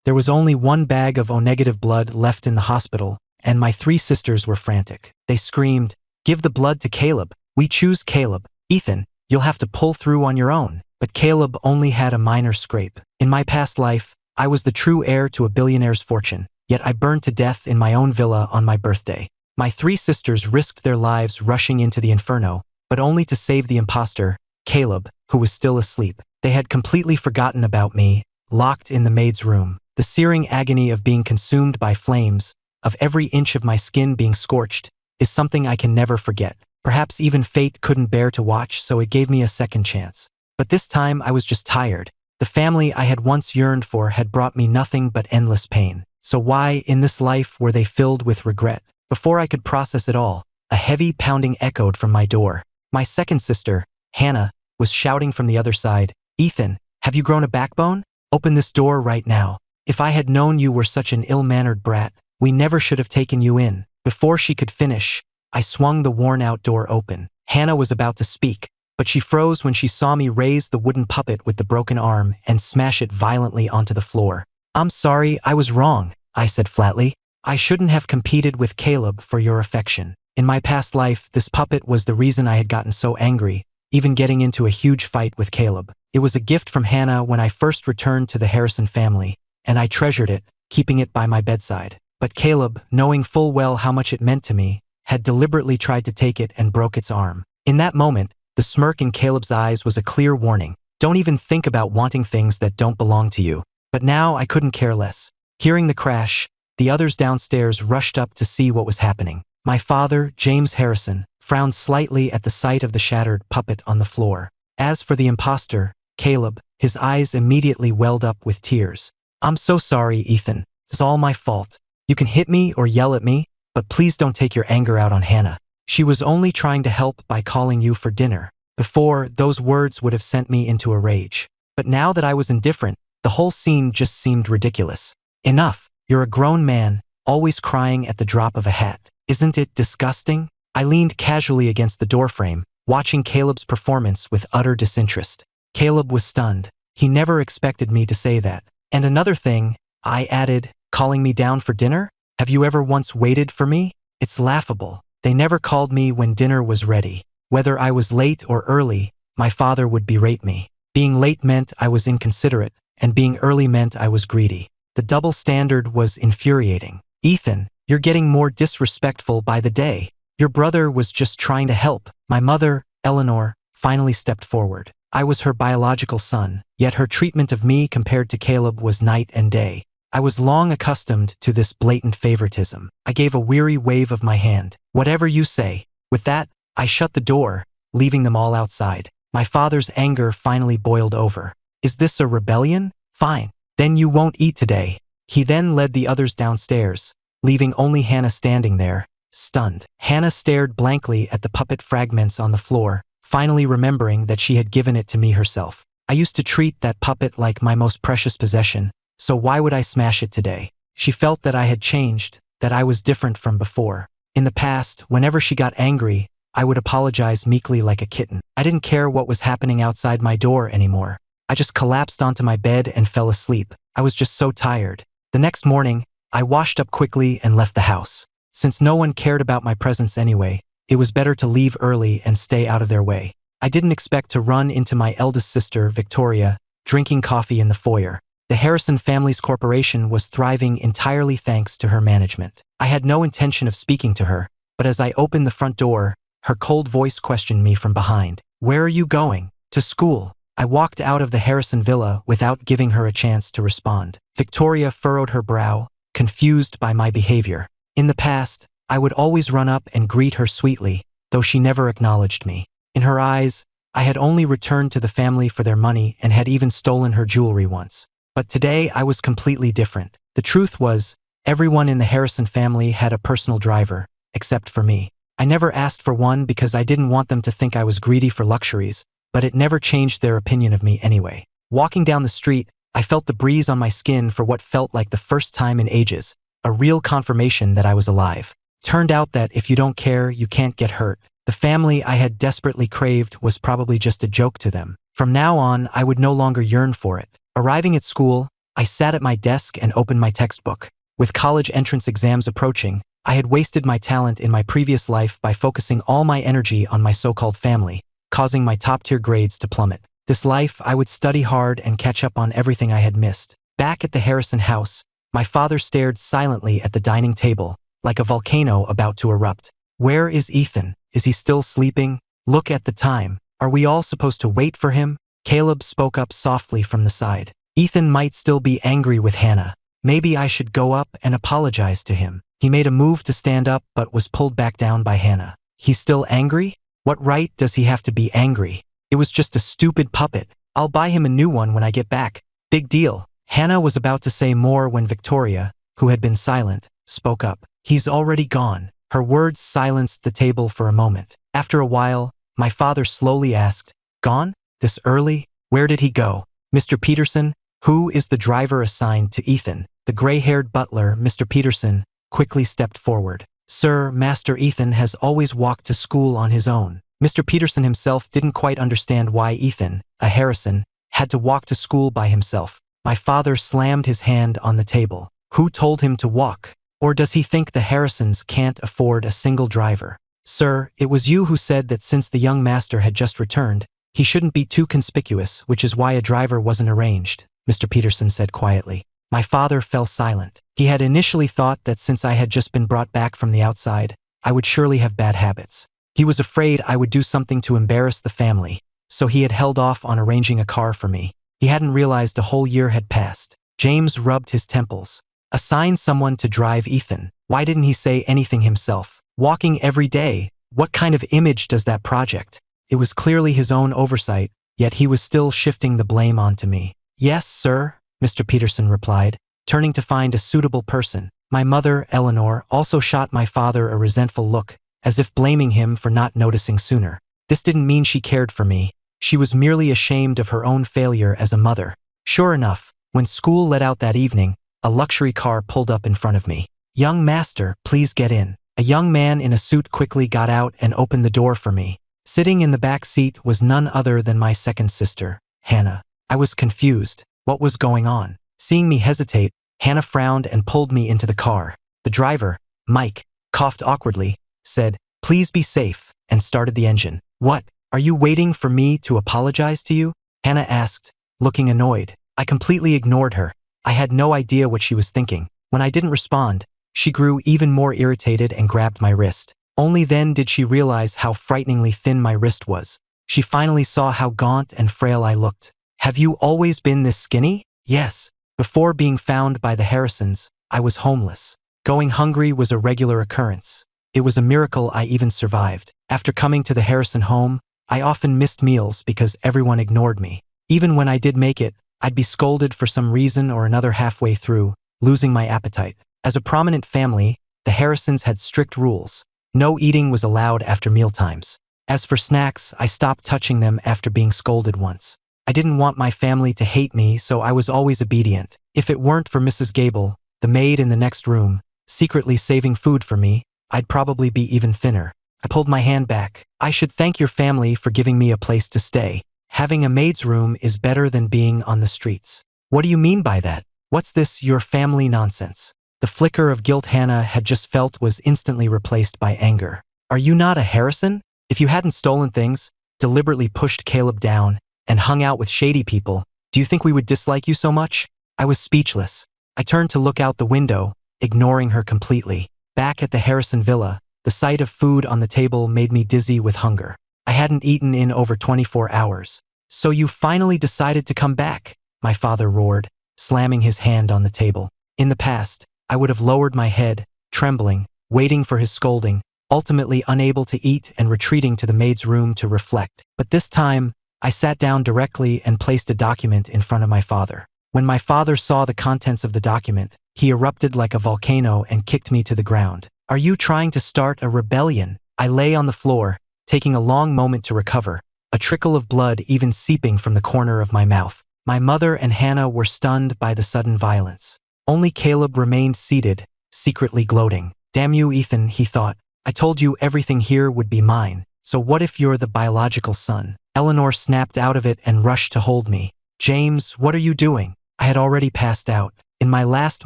There was only one bag of O-negative blood left in the hospital, and my 3 sisters were frantic. They screamed, "Give the blood to Caleb. We choose Caleb. Ethan, you'll have to pull through on your own." But Caleb only had a minor scrape. In my past life, I was the true heir to a billionaire's fortune, yet I burned to death in my own villa on my birthday. My 3 sisters risked their lives rushing into the inferno, but only to save the imposter, Caleb, who was still asleep. They had completely forgotten about me, locked in the maid's room. The searing agony of being consumed by flames, of every inch of my skin being scorched, is something I can never forget. Perhaps even fate couldn't bear to watch, so it gave me a second chance. But this time I was just tired. The family I had once yearned for had brought me nothing but endless pain. So why, in this life, were they filled with regret? Before I could process it all, a heavy pounding echoed from my door. My second sister, Hannah, was shouting from the other side, "Ethan, have you grown a backbone? Open this door right now. If I had known you were such an ill-mannered brat, we never should have taken you in." Before she could finish, I swung the worn-out door open. Hannah was about to speak, but she froze when she saw me raise the wooden puppet with the broken arm and smash it violently onto the floor. "I'm sorry, I was wrong," I said flatly. "I shouldn't have competed with Caleb for your affection. In my past life, this puppet was the reason I had gotten so angry, even getting into a huge fight with Caleb. It was a gift from Hannah when I first returned to the Harrison family, and I treasured it, keeping it by my bedside. But Caleb, knowing full well how much it meant to me, had deliberately tried to take it and broke its arm. In that moment, the smirk in Caleb's eyes was a clear warning. Don't even think about wanting things that don't belong to you. But now I couldn't care less. Hearing the crash, the others downstairs rushed up to see what was happening. My father, James Harrison, frowned slightly at the sight of the shattered puppet on the floor. As for the imposter, Caleb, his eyes immediately welled up with tears. "I'm so sorry, Ethan. It's all my fault. You can hit me or yell at me, but please don't take your anger out on Hannah. She was only trying to help by calling you for dinner." Before, those words would have sent me into a rage. But now that I was indifferent, the whole scene just seemed ridiculous. "Enough. You're a grown man, always crying at the drop of a hat. Isn't it disgusting?" I leaned casually against the doorframe, watching Caleb's performance with utter disinterest. Caleb was stunned. He never expected me to say that. "And another thing," I added, "calling me down for dinner? Have you ever once waited for me? It's laughable. They never called me when dinner was ready. Whether I was late or early, my father would berate me. Being late meant I was inconsiderate, and being early meant I was greedy. The double standard was infuriating. Ethan, you're getting more disrespectful by the day. Your brother was just trying to help." My mother, Eleanor, finally stepped forward. I was her biological son, yet her treatment of me compared to Caleb was night and day. I was long accustomed to this blatant favoritism. I gave a weary wave of my hand. "Whatever you say." With that, I shut the door, leaving them all outside. My father's anger finally boiled over. "Is this a rebellion? Fine. Then you won't eat today." He then led the others downstairs, leaving only Hannah standing there, stunned. Hannah stared blankly at the puppet fragments on the floor, finally remembering that she had given it to me herself. I used to treat that puppet like my most precious possession, so why would I smash it today? She felt that I had changed, that I was different from before. In the past, whenever she got angry, I would apologize meekly like a kitten. I didn't care what was happening outside my door anymore. I just collapsed onto my bed and fell asleep. I was just so tired. The next morning, I washed up quickly and left the house. Since no one cared about my presence anyway, it was better to leave early and stay out of their way. I didn't expect to run into my eldest sister, Victoria, drinking coffee in the foyer. The Harrison family's corporation was thriving entirely thanks to her management. I had no intention of speaking to her, but as I opened the front door, her cold voice questioned me from behind. "Where are you going?" "To school." I walked out of the Harrison villa without giving her a chance to respond. Victoria furrowed her brow, confused by my behavior. In the past, I would always run up and greet her sweetly, though she never acknowledged me. In her eyes, I had only returned to the family for their money and had even stolen her jewelry once. But today I was completely different. The truth was, everyone in the Harrison family had a personal driver, except for me. I never asked for one because I didn't want them to think I was greedy for luxuries, but it never changed their opinion of me anyway. Walking down the street, I felt the breeze on my skin for what felt like the first time in ages, a real confirmation that I was alive. Turned out that if you don't care, you can't get hurt. The family I had desperately craved was probably just a joke to them. From now on, I would no longer yearn for it. Arriving at school, I sat at my desk and opened my textbook. With college entrance exams approaching, I had wasted my talent in my previous life by focusing all my energy on my so-called family, causing my top-tier grades to plummet. This life, I would study hard and catch up on everything I had missed. Back at the Harrison house, my father stared silently at the dining table, like a volcano about to erupt. Where is Ethan? Is he still sleeping? Look at the time. Are we all supposed to wait for him? Caleb spoke up softly from the side. Ethan might still be angry with Hannah. Maybe I should go up and apologize to him. He made a move to stand up but was pulled back down by Hannah. He's still angry? What right does he have to be angry? It was just a stupid puppet. I'll buy him a new one when I get back. Big deal. Hannah was about to say more when Victoria, who had been silent, spoke up. He's already gone. Her words silenced the table for a moment. After a while, my father slowly asked, "Gone? This early? Where did he go?" "Mr. Peterson, who is the driver assigned to Ethan?" The gray-haired butler, Mr. Peterson, quickly stepped forward. "Sir, Master Ethan has always walked to school on his own." Mr. Peterson himself didn't quite understand why Ethan, a Harrison, had to walk to school by himself. My father slammed his hand on the table. Who told him to walk? Or does he think the Harrisons can't afford a single driver? "Sir, it was you who said that since the young master had just returned, he shouldn't be too conspicuous, which is why a driver wasn't arranged," Mr. Peterson said quietly. My father fell silent. He had initially thought that since I had just been brought back from the outside, I would surely have bad habits. He was afraid I would do something to embarrass the family, so he had held off on arranging a car for me. He hadn't realized a whole year had passed. James rubbed his temples. Assign someone to drive Ethan. Why didn't he say anything himself? Walking every day. What kind of image does that project? It was clearly his own oversight, yet he was still shifting the blame onto me. "Yes, sir," Mr. Peterson replied, turning to find a suitable person. My mother, Eleanor, also shot my father a resentful look, as if blaming him for not noticing sooner. This didn't mean she cared for me. She was merely ashamed of her own failure as a mother. Sure enough, when school let out that evening, a luxury car pulled up in front of me. "Young master, please get in." A young man in a suit quickly got out and opened the door for me. Sitting in the back seat was none other than my second sister, Hannah. I was confused. What was going on? Seeing me hesitate, Hannah frowned and pulled me into the car. The driver, Mike, coughed awkwardly, said, "Please be safe," and started the engine. "What? Are you waiting for me to apologize to you?" Hannah asked, looking annoyed. I completely ignored her. I had no idea what she was thinking. When I didn't respond, she grew even more irritated and grabbed my wrist. Only then did she realize how frighteningly thin my wrist was. She finally saw how gaunt and frail I looked. "Have you always been this skinny?" "Yes. Before being found by the Harrisons, I was homeless. Going hungry was a regular occurrence. It was a miracle I even survived. After coming to the Harrison home, I often missed meals because everyone ignored me. Even when I did make it, I'd be scolded for some reason or another halfway through, losing my appetite. As a prominent family, the Harrisons had strict rules. No eating was allowed after mealtimes. As for snacks, I stopped touching them after being scolded once. I didn't want my family to hate me, so I was always obedient. If it weren't for Mrs. Gable, the maid in the next room, secretly saving food for me, I'd probably be even thinner. I pulled my hand back. "I should thank your family for giving me a place to stay. Having a maid's room is better than being on the streets." "What do you mean by that? What's this your family nonsense?" The flicker of guilt Hannah had just felt was instantly replaced by anger. "Are you not a Harrison? If you hadn't stolen things, deliberately pushed Caleb down, and hung out with shady people, do you think we would dislike you so much?" I was speechless. I turned to look out the window, ignoring her completely. Back at the Harrison villa, the sight of food on the table made me dizzy with hunger. I hadn't eaten in over 24 hours. "So you finally decided to come back?" my father roared, slamming his hand on the table. In the past, I would have lowered my head, trembling, waiting for his scolding, ultimately unable to eat and retreating to the maid's room to reflect. But this time, I sat down directly and placed a document in front of my father. When my father saw the contents of the document, he erupted like a volcano and kicked me to the ground. "Are you trying to start a rebellion?" I lay on the floor, taking a long moment to recover, a trickle of blood even seeping from the corner of my mouth. My mother and Hannah were stunned by the sudden violence. Only Caleb remained seated, secretly gloating. "Damn you, Ethan," he thought. "I told you everything here would be mine. So what if you're the biological son?" Eleanor snapped out of it and rushed to hold me. "James, what are you doing?" I had already passed out. In my last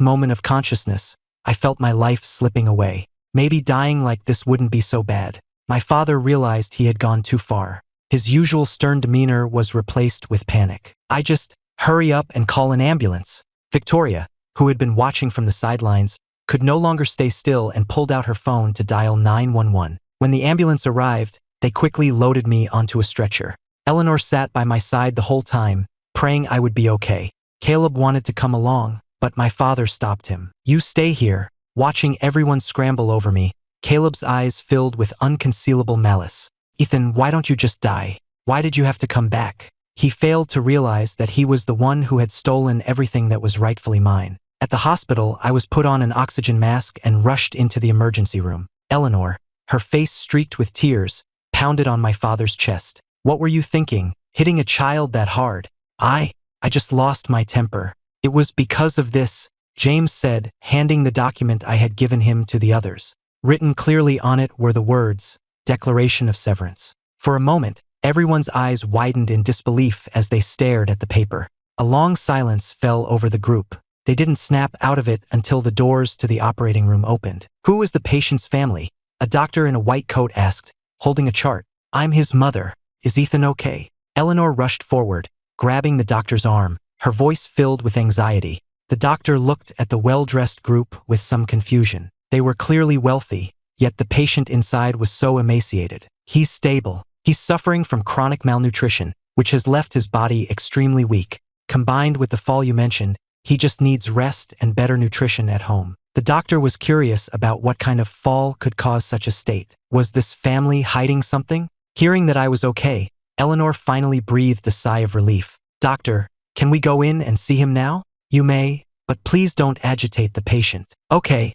moment of consciousness, I felt my life slipping away. Maybe dying like this wouldn't be so bad. My father realized he had gone too far. His usual stern demeanor was replaced with panic. I just, hurry up and call an ambulance. Victoria, who had been watching from the sidelines, could no longer stay still and pulled out her phone to dial 911. When the ambulance arrived, they quickly loaded me onto a stretcher. Eleanor sat by my side the whole time, praying I would be okay. Caleb wanted to come along, but my father stopped him. You stay here. Watching everyone scramble over me, Caleb's eyes filled with unconcealable malice. Ethan, why don't you just die? Why did you have to come back? He failed to realize that he was the one who had stolen everything that was rightfully mine. At the hospital, I was put on an oxygen mask and rushed into the emergency room. Eleanor, her face streaked with tears, pounded on my father's chest. What were you thinking, hitting a child that hard? I just lost my temper. It was because of this, James said, handing the document I had given him to the others. Written clearly on it were the words, Declaration of Severance. For a moment, everyone's eyes widened in disbelief as they stared at the paper. A long silence fell over the group. They didn't snap out of it until the doors to the operating room opened. Who is the patient's family? A doctor in a white coat asked, holding a chart. I'm his mother. Is Ethan okay? Eleanor rushed forward, grabbing the doctor's arm, her voice filled with anxiety. The doctor looked at the well-dressed group with some confusion. They were clearly wealthy, yet the patient inside was so emaciated. He's stable. He's suffering from chronic malnutrition, which has left his body extremely weak. Combined with the fall you mentioned, he just needs rest and better nutrition at home. The doctor was curious about what kind of fall could cause such a state. Was this family hiding something? Hearing that I was okay, Eleanor finally breathed a sigh of relief. Doctor, can we go in and see him now? You may, but please don't agitate the patient. Okay,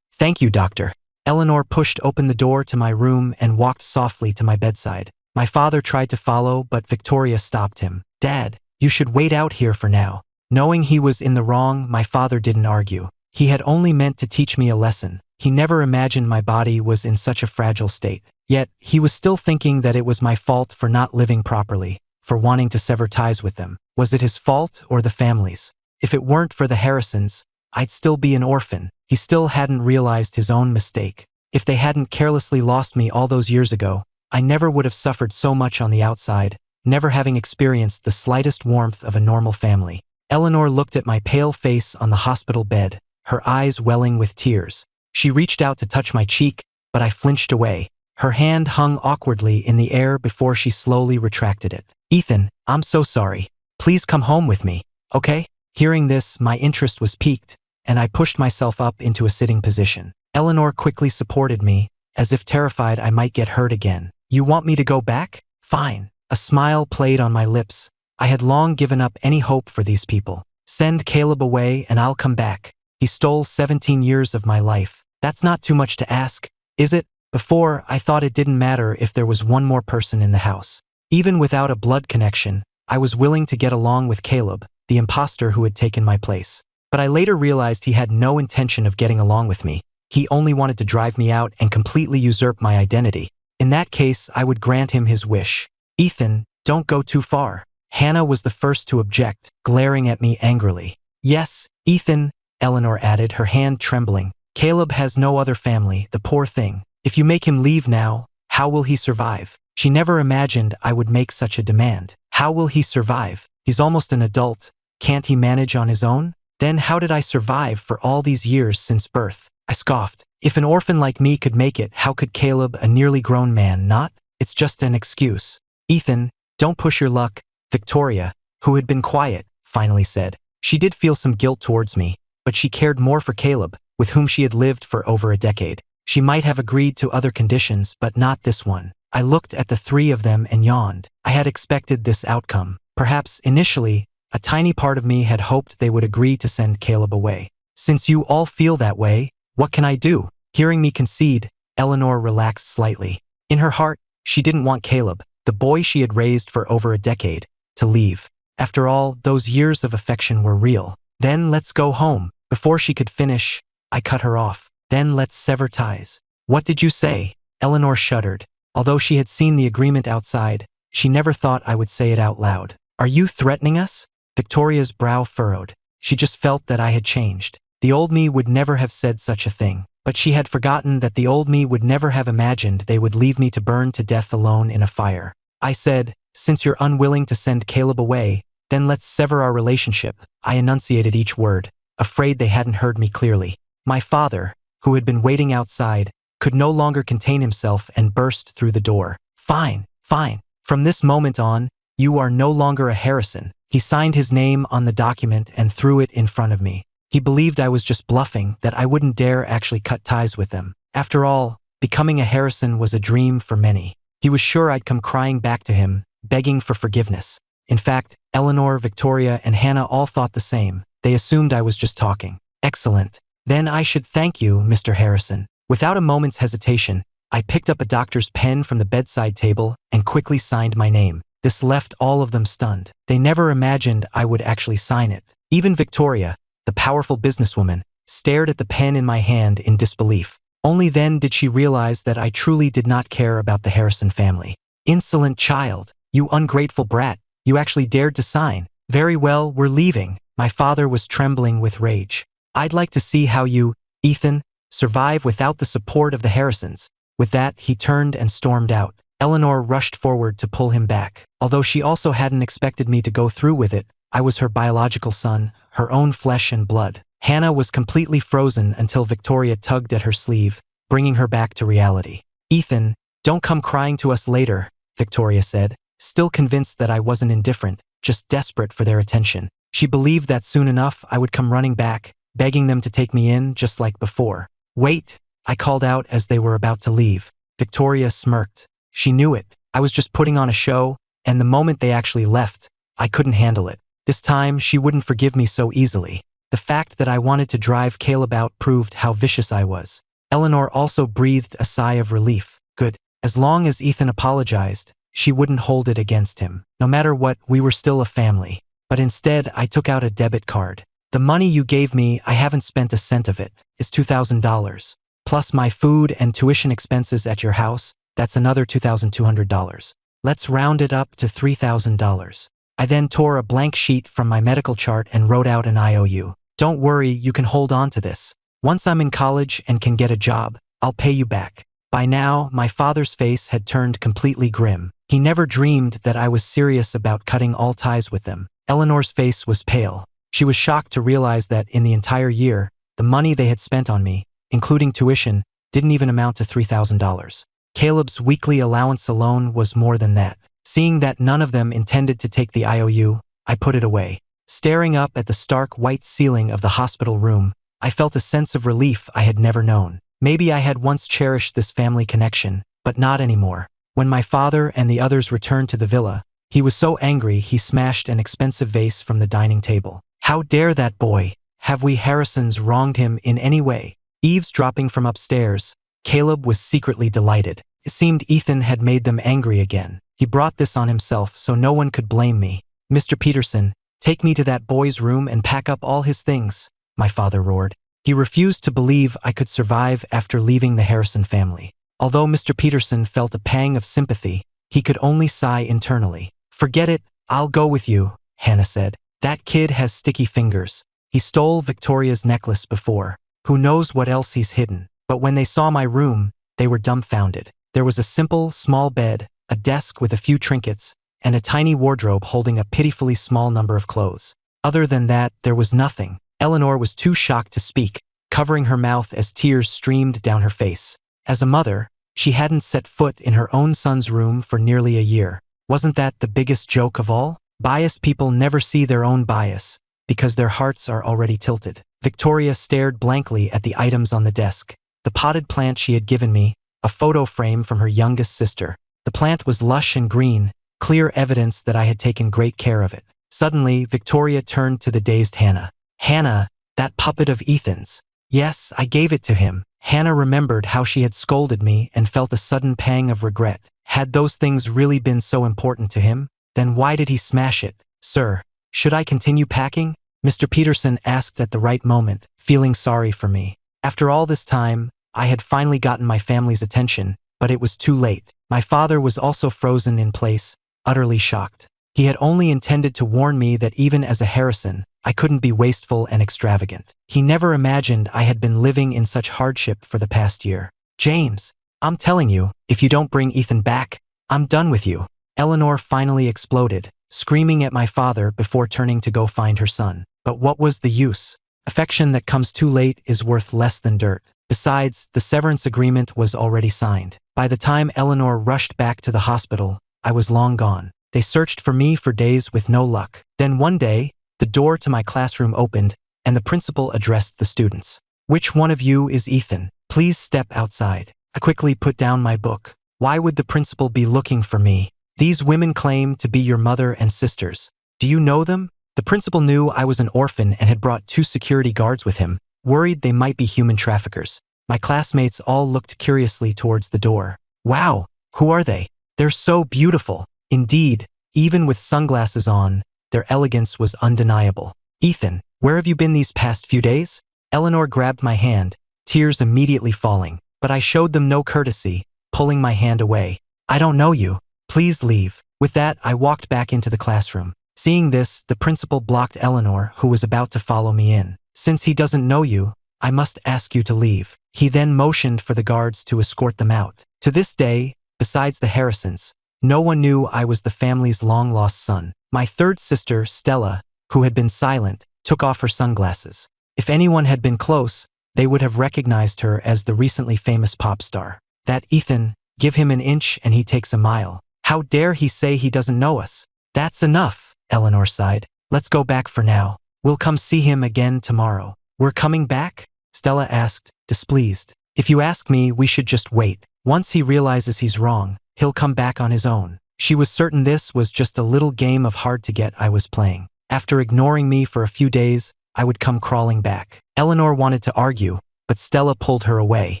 thank you, doctor. Eleanor pushed open the door to my room and walked softly to my bedside. My father tried to follow, but Victoria stopped him. Dad, you should wait out here for now. Knowing he was in the wrong, my father didn't argue. He had only meant to teach me a lesson. He never imagined my body was in such a fragile state. Yet, he was still thinking that it was my fault for not living properly, for wanting to sever ties with them. Was it his fault or the family's? If it weren't for the Harrisons, I'd still be an orphan. He still hadn't realized his own mistake. If they hadn't carelessly lost me all those years ago, I never would have suffered so much on the outside, never having experienced the slightest warmth of a normal family. Eleanor looked at my pale face on the hospital bed, her eyes welling with tears. She reached out to touch my cheek, but I flinched away. Her hand hung awkwardly in the air before she slowly retracted it. Ethan, I'm so sorry. Please come home with me, okay? Hearing this, my interest was piqued, and I pushed myself up into a sitting position. Eleanor quickly supported me, as if terrified I might get hurt again. You want me to go back? Fine. A smile played on my lips. I had long given up any hope for these people. Send Caleb away and I'll come back. He stole 17 years of my life. That's not too much to ask, is it? Before, I thought it didn't matter if there was one more person in the house. Even without a blood connection, I was willing to get along with Caleb, the imposter who had taken my place. But I later realized he had no intention of getting along with me. He only wanted to drive me out and completely usurp my identity. In that case, I would grant him his wish. Ethan, don't go too far. Hannah was the first to object, glaring at me angrily. Yes, Ethan, Eleanor added, her hand trembling. Caleb has no other family, the poor thing. If you make him leave now, how will he survive? She never imagined I would make such a demand. How will he survive? He's almost an adult. Can't he manage on his own? Then how did I survive for all these years since birth? I scoffed. If an orphan like me could make it, how could Caleb, a nearly grown man, not? It's just an excuse. Ethan, don't push your luck. Victoria, who had been quiet, finally said. She did feel some guilt towards me, but she cared more for Caleb, with whom she had lived for over a decade. She might have agreed to other conditions, but not this one. I looked at the three of them and yawned. I had expected this outcome. Perhaps, initially, a tiny part of me had hoped they would agree to send Caleb away. Since you all feel that way, what can I do? Hearing me concede, Eleanor relaxed slightly. In her heart, she didn't want Caleb, the boy she had raised for over a decade, to leave. After all, those years of affection were real. Then let's go home. Before she could finish, I cut her off. Then let's sever ties. What did you say? Eleanor shuddered. Although she had seen the agreement outside, she never thought I would say it out loud. Are you threatening us? Victoria's brow furrowed. She just felt that I had changed. The old me would never have said such a thing, but she had forgotten that the old me would never have imagined they would leave me to burn to death alone in a fire. I said, "Since you're unwilling to send Caleb away, then let's sever our relationship." I enunciated each word, afraid they hadn't heard me clearly. My father, who had been waiting outside, could no longer contain himself and burst through the door. "Fine, fine. From this moment on, you are no longer a Harrison." He signed his name on the document and threw it in front of me. He believed I was just bluffing, that I wouldn't dare actually cut ties with them. After all, becoming a Harrison was a dream for many. He was sure I'd come crying back to him, begging for forgiveness. In fact, Eleanor, Victoria, and Hannah all thought the same. They assumed I was just talking. "Excellent. Then I should thank you, Mr. Harrison." Without a moment's hesitation, I picked up a doctor's pen from the bedside table and quickly signed my name. This left all of them stunned. They never imagined I would actually sign it. Even Victoria, the powerful businesswoman, stared at the pen in my hand in disbelief. Only then did she realize that I truly did not care about the Harrison family. "Insolent child, you ungrateful brat, you actually dared to sign. Very well, we're leaving." My father was trembling with rage. "I'd like to see how you, Ethan, survive without the support of the Harrisons." With that, he turned and stormed out. Eleanor rushed forward to pull him back. Although she also hadn't expected me to go through with it, I was her biological son, her own flesh and blood. Hannah was completely frozen until Victoria tugged at her sleeve, bringing her back to reality. "Ethan, don't come crying to us later," Victoria said, still convinced that I wasn't indifferent, just desperate for their attention. She believed that soon enough I would come running back, begging them to take me in just like before. "Wait," I called out as they were about to leave. Victoria smirked. She knew it. I was just putting on a show, and the moment they actually left, I couldn't handle it. This time, she wouldn't forgive me so easily. The fact that I wanted to drive Caleb out proved how vicious I was. Eleanor also breathed a sigh of relief. Good. As long as Ethan apologized, she wouldn't hold it against him. No matter what, we were still a family. But instead, I took out a debit card. "The money you gave me, I haven't spent a cent of it. It's $2,000. Plus my food and tuition expenses at your house, that's another $2,200. Let's round it up to $3,000. I then tore a blank sheet from my medical chart and wrote out an IOU. "Don't worry, you can hold on to this. Once I'm in college and can get a job, I'll pay you back." By now, my father's face had turned completely grim. He never dreamed that I was serious about cutting all ties with them. Eleanor's face was pale. She was shocked to realize that in the entire year, the money they had spent on me, including tuition, didn't even amount to $3,000. Caleb's weekly allowance alone was more than that. Seeing that none of them intended to take the IOU, I put it away. Staring up at the stark white ceiling of the hospital room, I felt a sense of relief I had never known. Maybe I had once cherished this family connection, but not anymore. When my father and the others returned to the villa, he was so angry he smashed an expensive vase from the dining table. "How dare that boy? Have we Harrisons wronged him in any way?" Eavesdropping from upstairs, Caleb was secretly delighted. It seemed Ethan had made them angry again. He brought this on himself so no one could blame me. "Mr. Peterson, take me to that boy's room and pack up all his things," my father roared. He refused to believe I could survive after leaving the Harrison family. Although Mr. Peterson felt a pang of sympathy, he could only sigh internally. "Forget it, I'll go with you," Hannah said. "That kid has sticky fingers. He stole Victoria's necklace before. Who knows what else he's hidden." But when they saw my room, they were dumbfounded. There was a simple, small bed, a desk with a few trinkets, and a tiny wardrobe holding a pitifully small number of clothes. Other than that, there was nothing. Eleanor was too shocked to speak, covering her mouth as tears streamed down her face. As a mother, she hadn't set foot in her own son's room for nearly a year. Wasn't that the biggest joke of all? Biased people never see their own bias, because their hearts are already tilted. Victoria stared blankly at the items on the desk. The potted plant she had given me, a photo frame from her youngest sister. The plant was lush and green, clear evidence that I had taken great care of it. Suddenly, Victoria turned to the dazed Hannah. "Hannah, that puppet of Ethan's." "Yes, I gave it to him." Hannah remembered how she had scolded me and felt a sudden pang of regret. Had those things really been so important to him? Then why did he smash it? "Sir, should I continue packing?" Mr. Peterson asked at the right moment, feeling sorry for me. After all this time, I had finally gotten my family's attention, but it was too late. My father was also frozen in place, utterly shocked. He had only intended to warn me that even as a Harrison, I couldn't be wasteful and extravagant. He never imagined I had been living in such hardship for the past year. James, I'm telling you, if you don't bring Ethan back, I'm done with you. Eleanor finally exploded, screaming at my father before turning to go find her son. But what was the use? Affection that comes too late is worth less than dirt. Besides, the severance agreement was already signed. By the time Eleanor rushed back to the hospital, I was long gone. They searched for me for days with no luck. Then one day, the door to my classroom opened, and the principal addressed the students. "Which one of you is Ethan? Please step outside." I quickly put down my book. Why would the principal be looking for me? "These women claim to be your mother and sisters. Do you know them?" The principal knew I was an orphan and had brought 2 security guards with him, worried they might be human traffickers. My classmates all looked curiously towards the door. "Wow, who are they? They're so beautiful." Indeed, even with sunglasses on, their elegance was undeniable. "Ethan, where have you been these past few days?" Eleanor grabbed my hand, tears immediately falling, but I showed them no courtesy, pulling my hand away. "I don't know you. Please leave." With that, I walked back into the classroom. Seeing this, the principal blocked Eleanor, who was about to follow me in. "Since he doesn't know you, I must ask you to leave." He then motioned for the guards to escort them out. To this day, besides the Harrisons, no one knew I was the family's long-lost son. My third sister, Stella, who had been silent, took off her sunglasses. If anyone had been close, they would have recognized her as the recently famous pop star. "That Ethan, give him an inch and he takes a mile. How dare he say he doesn't know us?" "That's enough," Eleanor sighed. "Let's go back for now. We'll come see him again tomorrow." "We're coming back?" Stella asked, displeased. "If you ask me, we should just wait. Once he realizes he's wrong, he'll come back on his own." She was certain this was just a little game of hard to get I was playing. After ignoring me for a few days, I would come crawling back. Eleanor wanted to argue, but Stella pulled her away.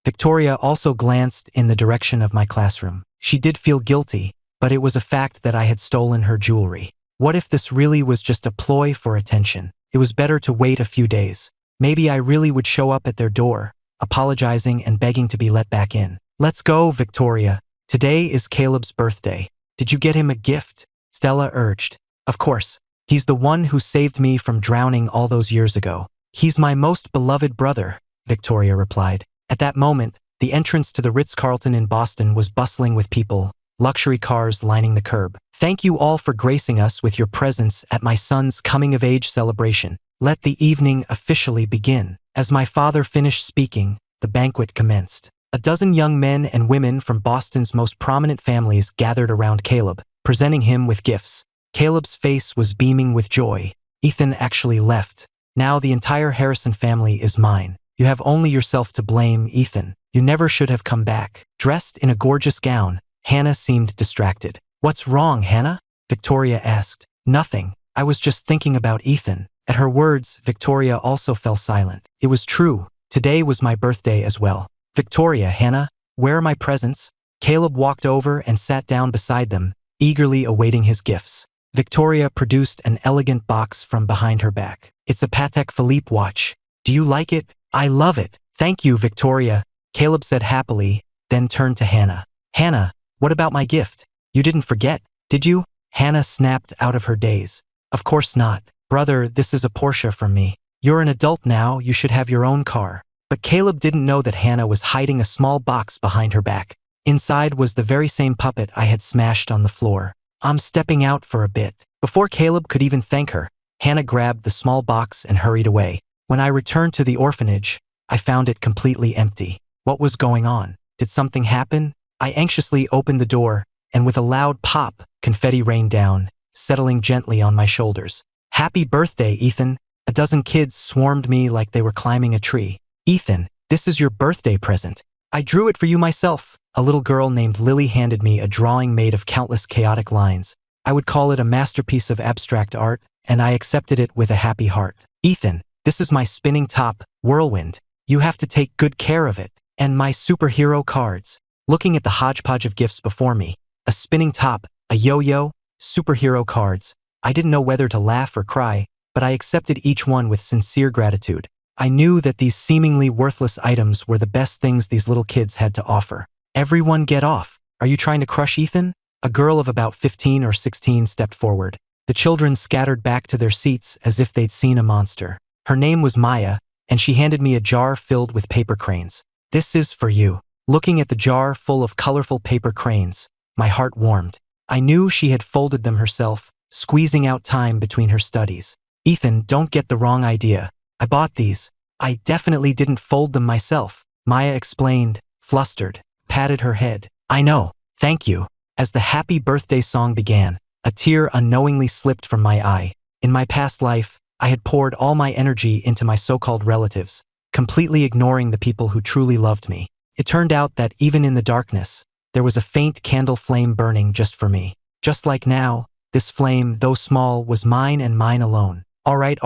Victoria also glanced in the direction of my classroom. She did feel guilty, but it was a fact that I had stolen her jewelry. What if this really was just a ploy for attention? It was better to wait a few days. Maybe I really would show up at their door, apologizing and begging to be let back in. "Let's go, Victoria. Today is Caleb's birthday. Did you get him a gift?" Stella urged. "Of course. He's the one who saved me from drowning all those years ago. He's my most beloved brother," Victoria replied. At that moment, the entrance to the Ritz-Carlton in Boston was bustling with people, luxury cars lining the curb. "Thank you all for gracing us with your presence at my son's coming-of-age celebration. Let the evening officially begin." As my father finished speaking, the banquet commenced. A dozen young men and women from Boston's most prominent families gathered around Caleb, presenting him with gifts. Caleb's face was beaming with joy. "Ethan actually left. Now the entire Harrison family is mine. You have only yourself to blame, Ethan. You never should have come back." Dressed in a gorgeous gown, Hannah seemed distracted. "What's wrong, Hannah?" Victoria asked. "Nothing. I was just thinking about Ethan." At her words, Victoria also fell silent. It was true. Today was my birthday as well. "Victoria, Hannah, where are my presents?" Caleb walked over and sat down beside them, eagerly awaiting his gifts. Victoria produced an elegant box from behind her back. "It's a Patek Philippe watch. Do you like it?" "I love it. Thank you, Victoria," Caleb said happily, then turned to Hannah. "Hannah, what about my gift? You didn't forget, did you?" Hannah snapped out of her daze. "Of course not. Brother, this is a Porsche from me. You're an adult now, you should have your own car." But Caleb didn't know that Hannah was hiding a small box behind her back. Inside was the very same puppet I had smashed on the floor. "I'm stepping out for a bit." Before Caleb could even thank her, Hannah grabbed the small box and hurried away. When I returned to the orphanage, I found it completely empty. What was going on? Did something happen? I anxiously opened the door, and with a loud pop, confetti rained down, settling gently on my shoulders. "Happy birthday, Ethan." A dozen kids swarmed me like they were climbing a tree. "Ethan, this is your birthday present. I drew it for you myself." A little girl named Lily handed me a drawing made of countless chaotic lines. I would call it a masterpiece of abstract art, and I accepted it with a happy heart. "Ethan, this is my spinning top, Whirlwind. You have to take good care of it. And my superhero cards." Looking at the hodgepodge of gifts before me, a spinning top, a yo-yo, superhero cards, I didn't know whether to laugh or cry, but I accepted each one with sincere gratitude. I knew that these seemingly worthless items were the best things these little kids had to offer. "Everyone get off. Are you trying to crush Ethan?" A girl of about 15 or 16 stepped forward. The children scattered back to their seats as if they'd seen a monster. Her name was Maya, and she handed me a jar filled with paper cranes. "This is for you." Looking at the jar full of colorful paper cranes, my heart warmed. I knew she had folded them herself, squeezing out time between her studies. "Ethan, don't get the wrong idea. I bought these. I definitely didn't fold them myself," Maya explained, flustered, patted her head. "I know, thank you." As the happy birthday song began, a tear unknowingly slipped from my eye. In my past life, I had poured all my energy into my so-called relatives, completely ignoring the people who truly loved me. It turned out that even in the darkness, there was a faint candle flame burning just for me. Just like now, this flame, though small, was mine and mine alone. All right,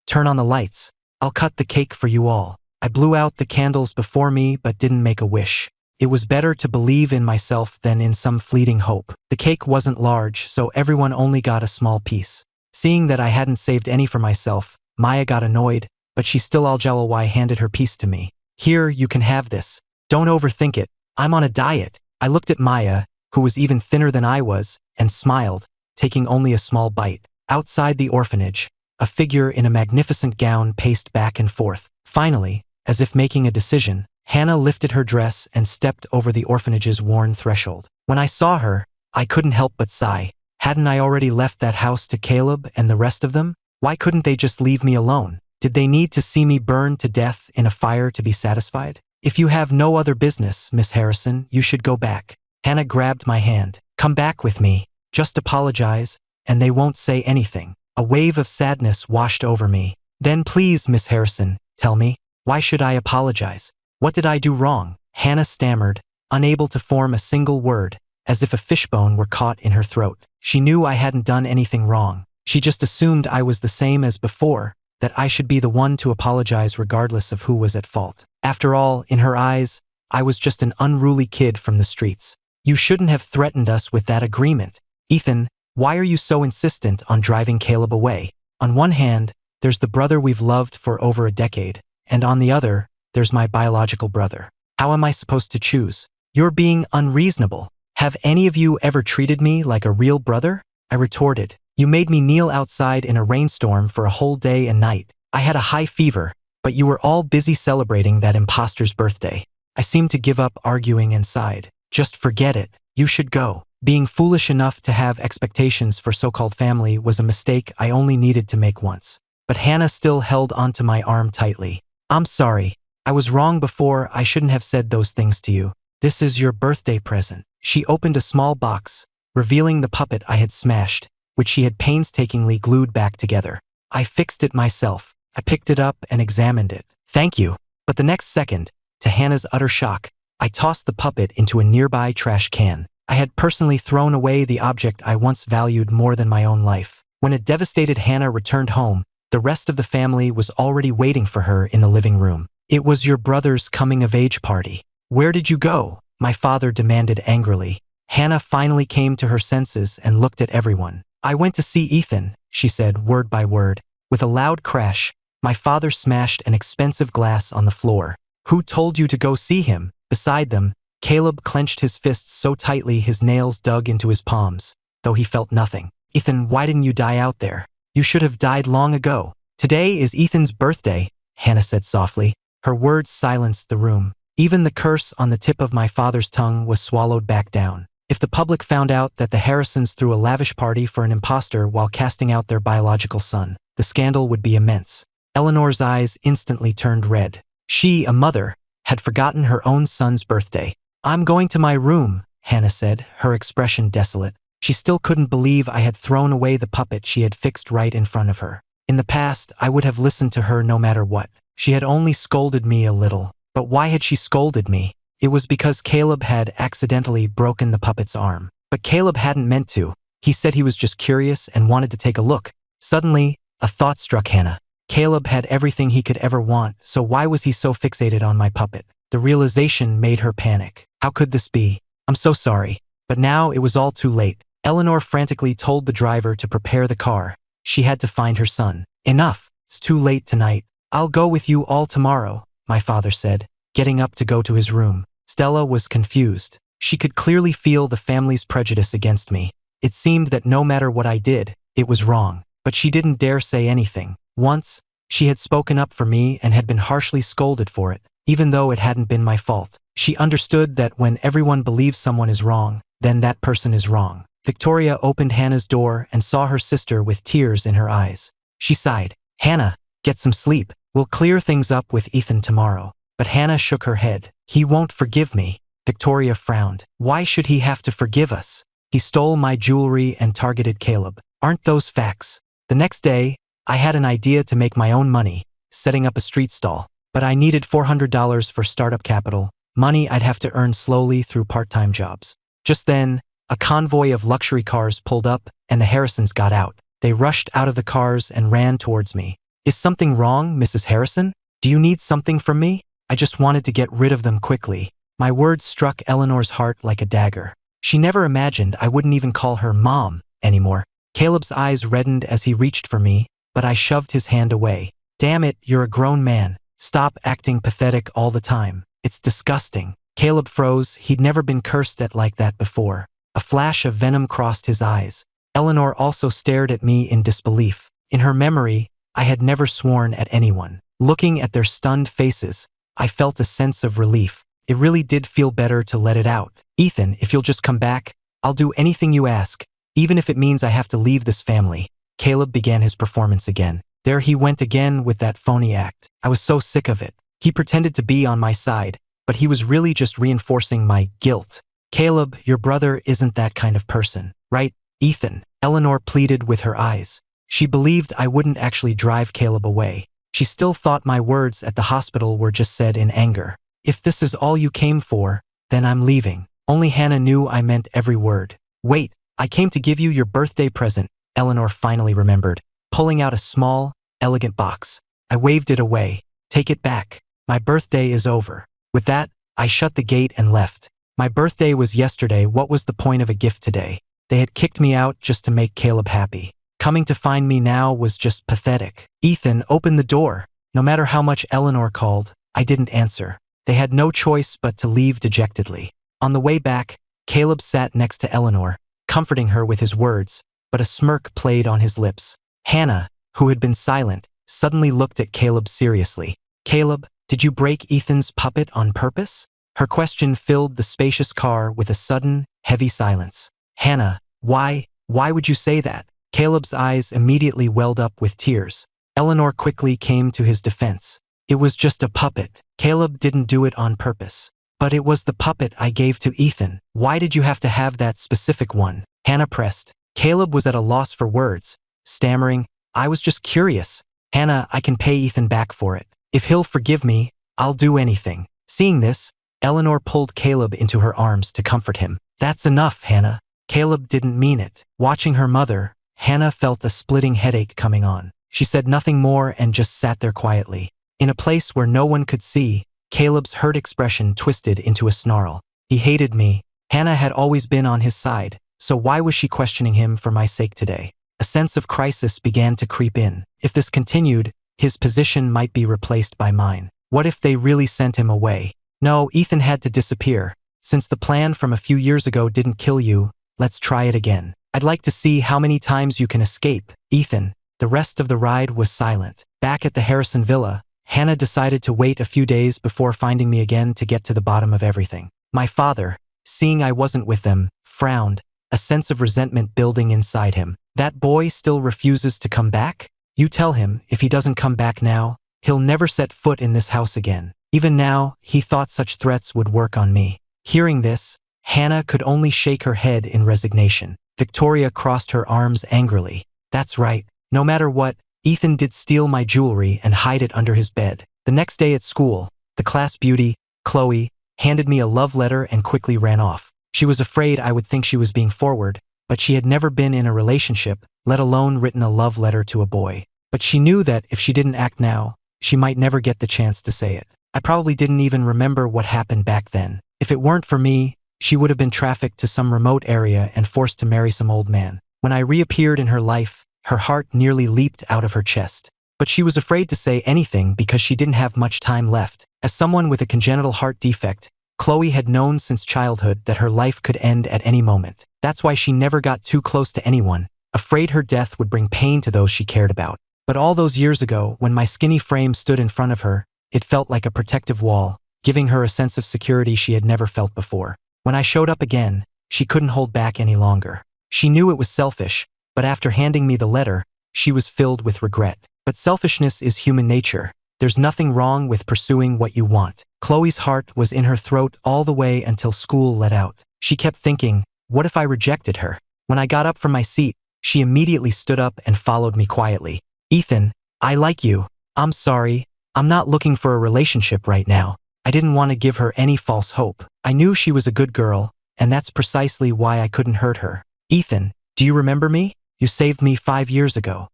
turn on the lights. I'll cut the cake for you all." I blew out the candles before me but didn't make a wish. It was better to believe in myself than in some fleeting hope. The cake wasn't large, so everyone only got a small piece. Seeing that I hadn't saved any for myself, Maya got annoyed, but she still aljalawai handed her piece to me. "Here, you can have this. Don't overthink it. I'm on a diet." I looked at Maya, who was even thinner than I was, and smiled, taking only a small bite. Outside the orphanage, a figure in a magnificent gown paced back and forth. Finally, as if making a decision, Hannah lifted her dress and stepped over the orphanage's worn threshold. When I saw her, I couldn't help but sigh. Hadn't I already left that house to Caleb and the rest of them? Why couldn't they just leave me alone? Did they need to see me burn to death in a fire to be satisfied? "If you have no other business, Miss Harrison, you should go back." Hannah grabbed my hand. "Come back with me. Just apologize, and they won't say anything." A wave of sadness washed over me. "Then please, Miss Harrison, tell me, why should I apologize? What did I do wrong?" Hannah stammered, unable to form a single word, as if a fishbone were caught in her throat. She knew I hadn't done anything wrong. She just assumed I was the same as before, that I should be the one to apologize regardless of who was at fault. After all, in her eyes, I was just an unruly kid from the streets. "You shouldn't have threatened us with that agreement. Ethan, why are you so insistent on driving Caleb away? On one hand, there's the brother we've loved for over a decade, and on the other, there's my biological brother. How am I supposed to choose? You're being unreasonable. Have any of you ever treated me like a real brother?" I retorted. "You made me kneel outside in a rainstorm for a whole day and night. I had a high fever, but you were all busy celebrating that imposter's birthday." I seemed to give up arguing and sighed. "Just forget it. You should go." Being foolish enough to have expectations for so-called family was a mistake I only needed to make once. But Hannah still held onto my arm tightly. "I'm sorry. I was wrong before. I shouldn't have said those things to you. This is your birthday present." She opened a small box, revealing the puppet I had smashed, which she had painstakingly glued back together. I fixed it myself. I picked it up and examined it. "Thank you." But the next second, to Hannah's utter shock, I tossed the puppet into a nearby trash can. I had personally thrown away the object I once valued more than my own life. When a devastated Hannah returned home, the rest of the family was already waiting for her in the living room. "It was your brother's coming-of-age party. Where did you go?" my father demanded angrily. Hannah finally came to her senses and looked at everyone. "I went to see Ethan," she said word by word. With a loud crash, my father smashed an expensive glass on the floor. "Who told you to go see him?" Beside them, Caleb clenched his fists so tightly his nails dug into his palms, though he felt nothing. "Ethan, why didn't you die out there? You should have died long ago." "Today is Ethan's birthday," Hannah said softly. Her words silenced the room. Even the curse on the tip of my father's tongue was swallowed back down. If the public found out that the Harrisons threw a lavish party for an imposter while casting out their biological son, the scandal would be immense. Eleanor's eyes instantly turned red. She, a mother, had forgotten her own son's birthday. "I'm going to my room," Hannah said, her expression desolate. She still couldn't believe I had thrown away the puppet she had fixed right in front of her. In the past, I would have listened to her no matter what. She had only scolded me a little. But why had she scolded me? It was because Caleb had accidentally broken the puppet's arm. But Caleb hadn't meant to. He said he was just curious and wanted to take a look. Suddenly, a thought struck Hannah. Caleb had everything he could ever want, so why was he so fixated on my puppet? The realization made her panic. How could this be? "I'm so sorry." But now it was all too late. Eleanor frantically told the driver to prepare the car. She had to find her son. "Enough. It's too late tonight. I'll go with you all tomorrow," my father said, getting up to go to his room. Stella was confused. She could clearly feel the family's prejudice against me. It seemed that no matter what I did, it was wrong. But she didn't dare say anything. Once, she had spoken up for me and had been harshly scolded for it, even though it hadn't been my fault. She understood that when everyone believes someone is wrong, then that person is wrong. Victoria opened Hannah's door and saw her sister with tears in her eyes. She sighed. "Hannah, get some sleep. We'll clear things up with Ethan tomorrow." But Hannah shook her head. "He won't forgive me." Victoria frowned. "Why should he have to forgive us? He stole my jewelry and targeted Caleb. Aren't those facts?" The next day, I had an idea to make my own money, setting up a street stall. But I needed $400 for startup capital, money I'd have to earn slowly through part-time jobs. Just then, a convoy of luxury cars pulled up and the Harrisons got out. They rushed out of the cars and ran towards me. "Is something wrong, Mrs. Harrison? Do you need something from me?" I just wanted to get rid of them quickly. My words struck Eleanor's heart like a dagger. She never imagined I wouldn't even call her Mom anymore. Caleb's eyes reddened as he reached for me, but I shoved his hand away. "Damn it, you're a grown man. Stop acting pathetic all the time. It's disgusting." Caleb froze. He'd never been cursed at like that before. A flash of venom crossed his eyes. Eleanor also stared at me in disbelief. In her memory, I had never sworn at anyone. Looking at their stunned faces, I felt a sense of relief. It really did feel better to let it out. "Ethan, if you'll just come back, I'll do anything you ask, even if it means I have to leave this family." Caleb began his performance again. There he went again with that phony act. I was so sick of it. He pretended to be on my side, but he was really just reinforcing my guilt. "Caleb, your brother isn't that kind of person, right, Ethan?" Eleanor pleaded with her eyes. She believed I wouldn't actually drive Caleb away. She still thought my words at the hospital were just said in anger. "If this is all you came for, then I'm leaving." Only Hannah knew I meant every word. "Wait, I came to give you your birthday present," Eleanor finally remembered, pulling out a small, elegant box. I waved it away. "Take it back. My birthday is over." With that, I shut the gate and left. My birthday was yesterday. What was the point of a gift today? They had kicked me out just to make Caleb happy. Coming to find me now was just pathetic. "Ethan, open the door." No matter how much Eleanor called, I didn't answer. They had no choice but to leave dejectedly. On the way back, Caleb sat next to Eleanor, comforting her with his words, but a smirk played on his lips. Hannah, who had been silent, suddenly looked at Caleb seriously. "Caleb, did you break Ethan's puppet on purpose?" Her question filled the spacious car with a sudden, heavy silence. "Hannah, why would you say that?" Caleb's eyes immediately welled up with tears. Eleanor quickly came to his defense. "It was just a puppet. Caleb didn't do it on purpose. But it was the puppet I gave to Ethan. Why did you have to have that specific one?" Hannah pressed. Caleb was at a loss for words, stammering, "I was just curious. Hannah, I can pay Ethan back for it. If he'll forgive me, I'll do anything." Seeing this, Eleanor pulled Caleb into her arms to comfort him. "That's enough, Hannah." Caleb didn't mean it. Watching her mother, Hannah felt a splitting headache coming on. She said nothing more and just sat there quietly. In a place where no one could see, Caleb's hurt expression twisted into a snarl. He hated me. Hannah had always been on his side, so why was she questioning him for my sake today? A sense of crisis began to creep in. If this continued, his position might be replaced by mine. What if they really sent him away? No, Ethan had to disappear. Since the plan from a few years ago didn't kill you, let's try it again. I'd like to see how many times you can escape, Ethan. The rest of the ride was silent. Back at the Harrison villa, Hannah decided to wait a few days before finding me again to get to the bottom of everything. My father, seeing I wasn't with them, frowned, a sense of resentment building inside him. "That boy still refuses to come back? You tell him, if he doesn't come back now, he'll never set foot in this house again." Even now, he thought such threats would work on me. Hearing this, Hannah could only shake her head in resignation. Victoria crossed her arms angrily. "That's right. No matter what, Ethan did steal my jewelry and hide it under his bed." The next day at school, the class beauty, Chloe, handed me a love letter and quickly ran off. She was afraid I would think she was being forward, but she had never been in a relationship, let alone written a love letter to a boy. But she knew that if she didn't act now, she might never get the chance to say it. I probably didn't even remember what happened back then. If it weren't for me, she would have been trafficked to some remote area and forced to marry some old man. When I reappeared in her life, her heart nearly leaped out of her chest. But she was afraid to say anything because she didn't have much time left. As someone with a congenital heart defect, Chloe had known since childhood that her life could end at any moment. That's why she never got too close to anyone, afraid her death would bring pain to those she cared about. But all those years ago, when my skinny frame stood in front of her, it felt like a protective wall, giving her a sense of security she had never felt before. When I showed up again, she couldn't hold back any longer. She knew it was selfish, but after handing me the letter, she was filled with regret. But selfishness is human nature. There's nothing wrong with pursuing what you want. Chloe's heart was in her throat all the way until school let out. She kept thinking, what if I rejected her? When I got up from my seat, she immediately stood up and followed me quietly. Ethan, I like you. I'm sorry. I'm not looking for a relationship right now. I didn't want to give her any false hope. I knew she was a good girl, and that's precisely why I couldn't hurt her. Ethan, do you remember me? You saved me 5 years ago.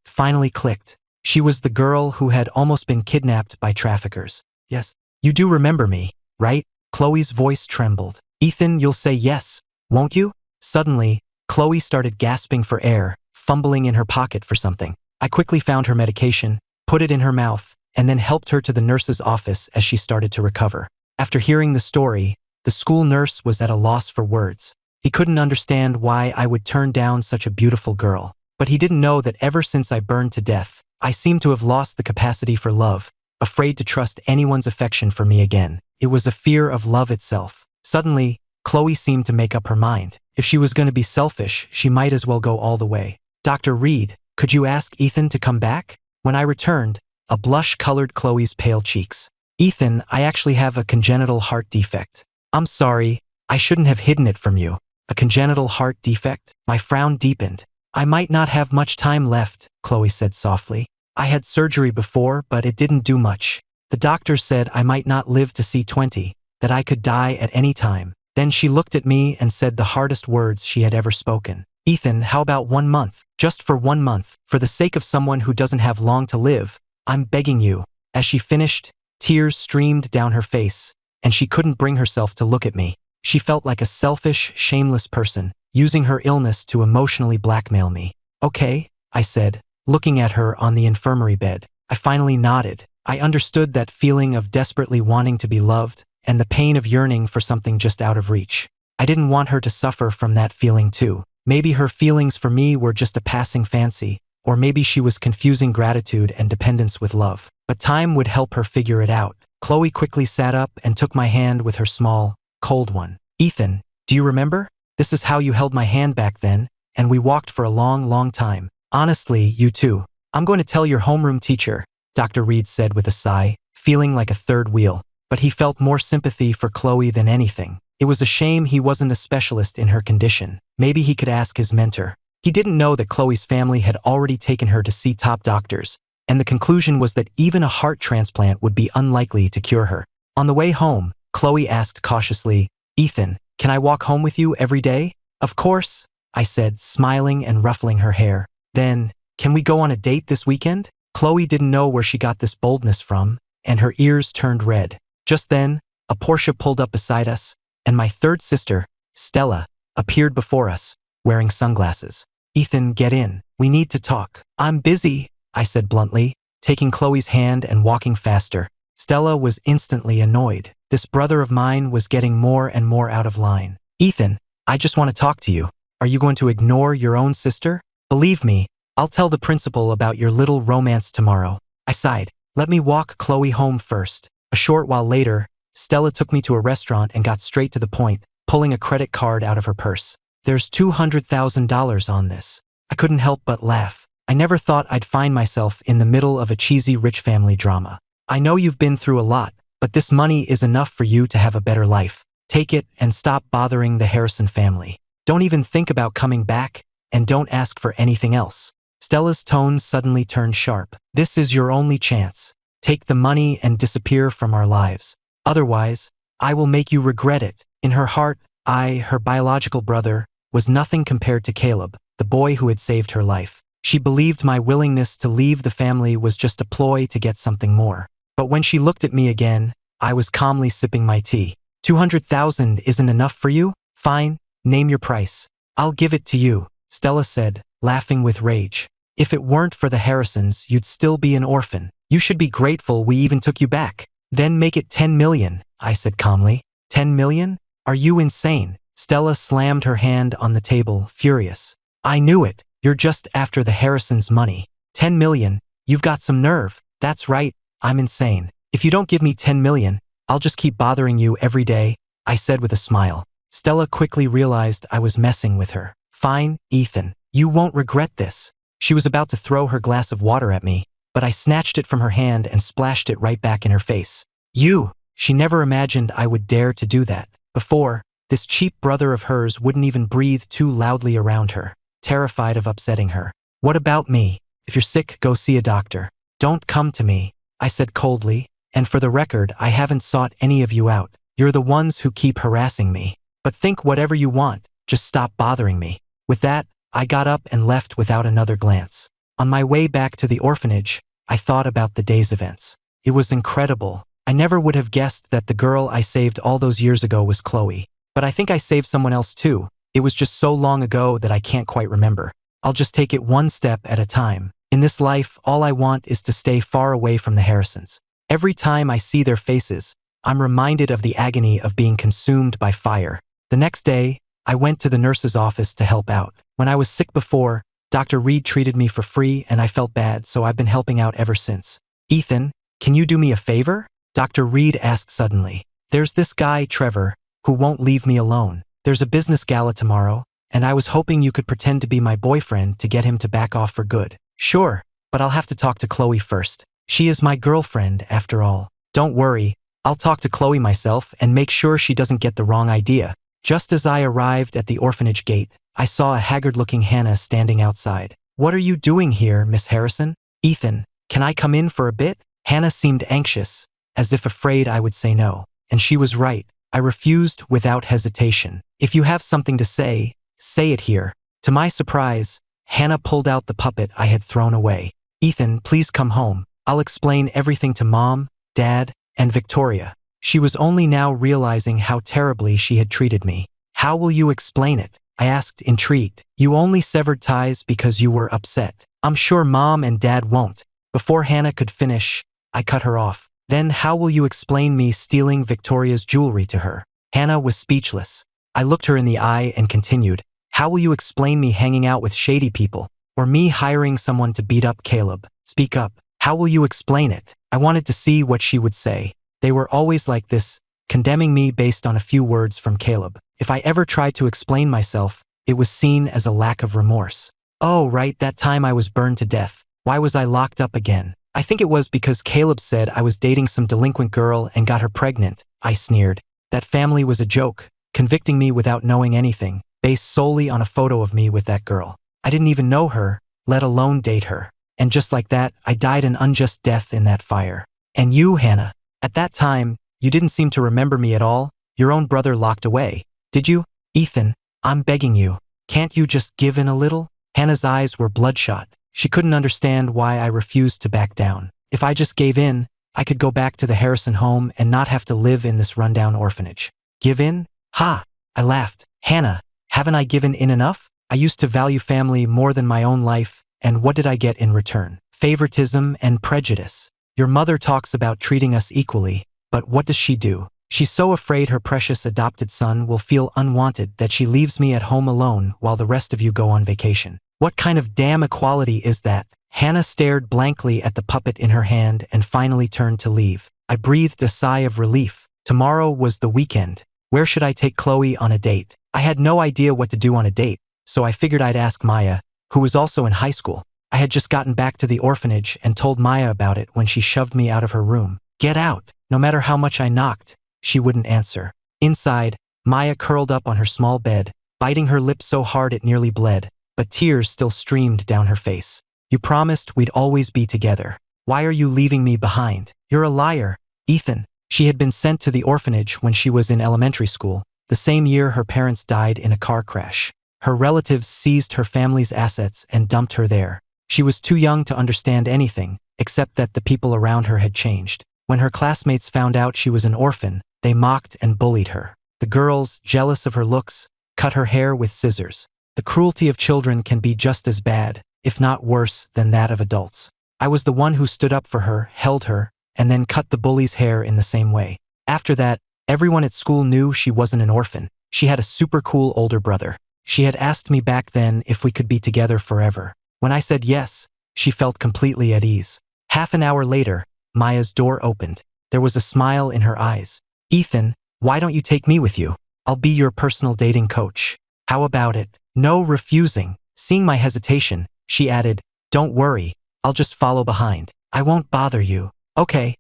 Finally clicked. She was the girl who had almost been kidnapped by traffickers. Yes, you do remember me, right? Chloe's voice trembled. Ethan, you'll say yes, won't you? Suddenly, Chloe started gasping for air, fumbling in her pocket for something. I quickly found her medication, put it in her mouth, and then helped her to the nurse's office as she started to recover. After hearing the story, the school nurse was at a loss for words. He couldn't understand why I would turn down such a beautiful girl. But he didn't know that ever since I burned to death, I seemed to have lost the capacity for love, afraid to trust anyone's affection for me again. It was a fear of love itself. Suddenly, Chloe seemed to make up her mind. If she was going to be selfish, she might as well go all the way. Dr. Reed, could you ask Ethan to come back? When I returned, a blush colored Chloe's pale cheeks. Ethan, I actually have a congenital heart defect. I'm sorry, I shouldn't have hidden it from you. A congenital heart defect? My frown deepened. I might not have much time left, Chloe said softly. I had surgery before, but it didn't do much. The doctor said I might not live to see 20, that I could die at any time. Then she looked at me and said the hardest words she had ever spoken. Ethan, how about 1 month? Just for 1 month, for the sake of someone who doesn't have long to live. I'm begging you. As she finished, tears streamed down her face, and she couldn't bring herself to look at me. She felt like a selfish, shameless person, using her illness to emotionally blackmail me. Okay, I said, looking at her on the infirmary bed. I finally nodded. I understood that feeling of desperately wanting to be loved, and the pain of yearning for something just out of reach. I didn't want her to suffer from that feeling too. Maybe her feelings for me were just a passing fancy, or maybe she was confusing gratitude and dependence with love. But time would help her figure it out. Chloe quickly sat up and took my hand with her small, cold one. Ethan, do you remember? This is how you held my hand back then, and we walked for a long, long time. Honestly, you too. I'm going to tell your homeroom teacher, Dr. Reed said with a sigh, feeling like a third wheel. But he felt more sympathy for Chloe than anything. It was a shame he wasn't a specialist in her condition. Maybe he could ask his mentor. He didn't know that Chloe's family had already taken her to see top doctors, and the conclusion was that even a heart transplant would be unlikely to cure her. On the way home, Chloe asked cautiously, Ethan, can I walk home with you every day? Of course, I said, smiling and ruffling her hair. Then, can we go on a date this weekend? Chloe didn't know where she got this boldness from, and her ears turned red. Just then, a Porsche pulled up beside us, and my third sister, Stella, appeared before us, wearing sunglasses. Ethan, get in. We need to talk. I'm busy, I said bluntly, taking Chloe's hand and walking faster. Stella was instantly annoyed. This brother of mine was getting more and more out of line. Ethan, I just want to talk to you. Are you going to ignore your own sister? Believe me, I'll tell the principal about your little romance tomorrow. I sighed. Let me walk Chloe home first. A short while later, Stella took me to a restaurant and got straight to the point, pulling a credit card out of her purse. There's $200,000 on this. I couldn't help but laugh. I never thought I'd find myself in the middle of a cheesy rich family drama. I know you've been through a lot, but this money is enough for you to have a better life. Take it and stop bothering the Harrison family. Don't even think about coming back, and don't ask for anything else. Stella's tone suddenly turned sharp. This is your only chance. Take the money and disappear from our lives. Otherwise, I will make you regret it. In her heart, I, her biological brother, was nothing compared to Caleb, the boy who had saved her life. She believed my willingness to leave the family was just a ploy to get something more. But when she looked at me again, I was calmly sipping my tea. 200,000 isn't enough for you? Fine, name your price. I'll give it to you, Stella said, laughing with rage. If it weren't for the Harrisons, you'd still be an orphan. You should be grateful we even took you back. Then make it 10 million, I said calmly. 10 million? Are you insane? Stella slammed her hand on the table, furious. I knew it. You're just after the Harrisons' money. 10 million? You've got some nerve. That's right. I'm insane. If you don't give me 10 million, I'll just keep bothering you every day, I said with a smile. Stella quickly realized I was messing with her. Fine, Ethan. You won't regret this. She was about to throw her glass of water at me, but I snatched it from her hand and splashed it right back in her face. You! She never imagined I would dare to do that. Before, this cheap brother of hers wouldn't even breathe too loudly around her, terrified of upsetting her. What about me? If you're sick, go see a doctor. Don't come to me, I said coldly, and for the record, I haven't sought any of you out. You're the ones who keep harassing me. But think whatever you want, just stop bothering me. With that, I got up and left without another glance. On my way back to the orphanage, I thought about the day's events. It was incredible. I never would have guessed that the girl I saved all those years ago was Chloe. But I think I saved someone else too. It was just so long ago that I can't quite remember. I'll just take it one step at a time. In this life, all I want is to stay far away from the Harrisons. Every time I see their faces, I'm reminded of the agony of being consumed by fire. The next day, I went to the nurse's office to help out. When I was sick before, Dr. Reed treated me for free and I felt bad, so I've been helping out ever since. Ethan, can you do me a favor? Dr. Reed asked suddenly. There's this guy, Trevor, who won't leave me alone. There's a business gala tomorrow, and I was hoping you could pretend to be my boyfriend to get him to back off for good. Sure, but I'll have to talk to Chloe first. She is my girlfriend, after all. Don't worry, I'll talk to Chloe myself and make sure she doesn't get the wrong idea. Just as I arrived at the orphanage gate, I saw a haggard-looking Hannah standing outside. What are you doing here, Miss Harrison? Ethan, can I come in for a bit? Hannah seemed anxious, as if afraid I would say no. And she was right. I refused without hesitation. If you have something to say it here. To my surprise, Hannah pulled out the puppet I had thrown away. Ethan, please come home. I'll explain everything to Mom, Dad, and Victoria. She was only now realizing how terribly she had treated me. How will you explain it? I asked, intrigued. You only severed ties because you were upset. I'm sure Mom and Dad won't. Before Hannah could finish, I cut her off. Then how will you explain me stealing Victoria's jewelry to her? Hannah was speechless. I looked her in the eye and continued. How will you explain me hanging out with shady people? Or me hiring someone to beat up Caleb? Speak up. How will you explain it? I wanted to see what she would say. They were always like this, condemning me based on a few words from Caleb. If I ever tried to explain myself, it was seen as a lack of remorse. Oh, right, that time I was burned to death. Why was I locked up again? I think it was because Caleb said I was dating some delinquent girl and got her pregnant, I sneered. That family was a joke, convicting me without knowing anything, based solely on a photo of me with that girl. I didn't even know her, let alone date her. And just like that, I died an unjust death in that fire. And you, Hannah, at that time, you didn't seem to remember me at all. Your own brother locked away. Did you? Ethan, I'm begging you. Can't you just give in a little? Hannah's eyes were bloodshot. She couldn't understand why I refused to back down. If I just gave in, I could go back to the Harrison home and not have to live in this rundown orphanage. Give in? Ha! I laughed. Hannah, haven't I given in enough? I used to value family more than my own life, and what did I get in return? Favoritism and prejudice. Your mother talks about treating us equally, but what does she do? She's so afraid her precious adopted son will feel unwanted that she leaves me at home alone while the rest of you go on vacation. What kind of damn equality is that? Hannah stared blankly at the puppet in her hand and finally turned to leave. I breathed a sigh of relief. Tomorrow was the weekend. Where should I take Chloe on a date? I had no idea what to do on a date, so I figured I'd ask Maya, who was also in high school. I had just gotten back to the orphanage and told Maya about it when she shoved me out of her room. Get out! No matter how much I knocked, she wouldn't answer. Inside, Maya curled up on her small bed, biting her lip so hard it nearly bled, but tears still streamed down her face. You promised we'd always be together. Why are you leaving me behind? You're a liar, Ethan. She had been sent to the orphanage when she was in elementary school, the same year her parents died in a car crash. Her relatives seized her family's assets and dumped her there. She was too young to understand anything, except that the people around her had changed. When her classmates found out she was an orphan, they mocked and bullied her. The girls, jealous of her looks, cut her hair with scissors. The cruelty of children can be just as bad, if not worse, than that of adults. I was the one who stood up for her, held her, and then cut the bully's hair in the same way. After that, everyone at school knew she wasn't an orphan. She had a super cool older brother. She had asked me back then if we could be together forever. When I said yes, she felt completely at ease. Half an hour later, Maya's door opened. There was a smile in her eyes. "Ethan, why don't you take me with you? I'll be your personal dating coach. How about it?" No refusing. Seeing my hesitation, she added, "Don't worry, I'll just follow behind. I won't bother you." Okay,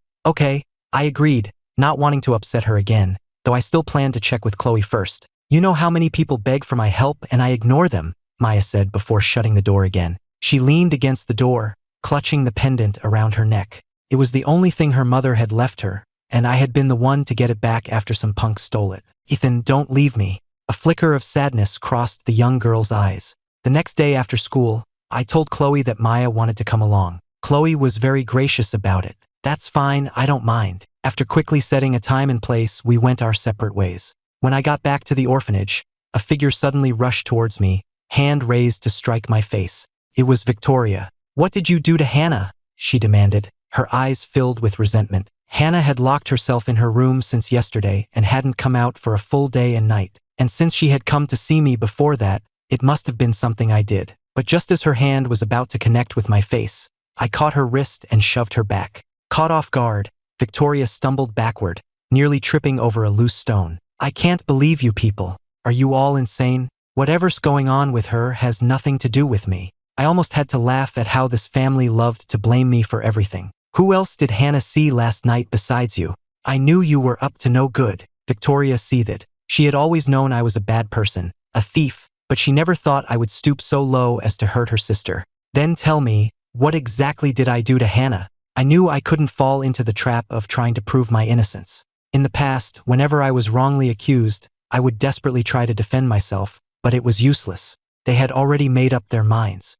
I agreed, not wanting to upset her again, though I still planned to check with Chloe first. "You know how many people beg for my help and I ignore them," Maya said before shutting the door again. She leaned against the door, clutching the pendant around her neck. It was the only thing her mother had left her, and I had been the one to get it back after some punks stole it. "Ethan, don't leave me." A flicker of sadness crossed the young girl's eyes. The next day after school, I told Chloe that Maya wanted to come along. Chloe was very gracious about it. "That's fine, I don't mind." After quickly setting a time and place, we went our separate ways. When I got back to the orphanage, a figure suddenly rushed towards me, hand raised to strike my face. It was Victoria. "What did you do to Hannah?" she demanded, her eyes filled with resentment. Hannah had locked herself in her room since yesterday and hadn't come out for a full day and night. And since she had come to see me before that, it must have been something I did. But just as her hand was about to connect with my face, I caught her wrist and shoved her back. Caught off guard, Victoria stumbled backward, nearly tripping over a loose stone. "I can't believe you people. Are you all insane? Whatever's going on with her has nothing to do with me." I almost had to laugh at how this family loved to blame me for everything. "Who else did Hannah see last night besides you? I knew you were up to no good." Victoria seethed. She had always known I was a bad person, a thief, but she never thought I would stoop so low as to hurt her sister. "Then tell me, what exactly did I do to Hannah?" I knew I couldn't fall into the trap of trying to prove my innocence. In the past, whenever I was wrongly accused, I would desperately try to defend myself, but it was useless. They had already made up their minds.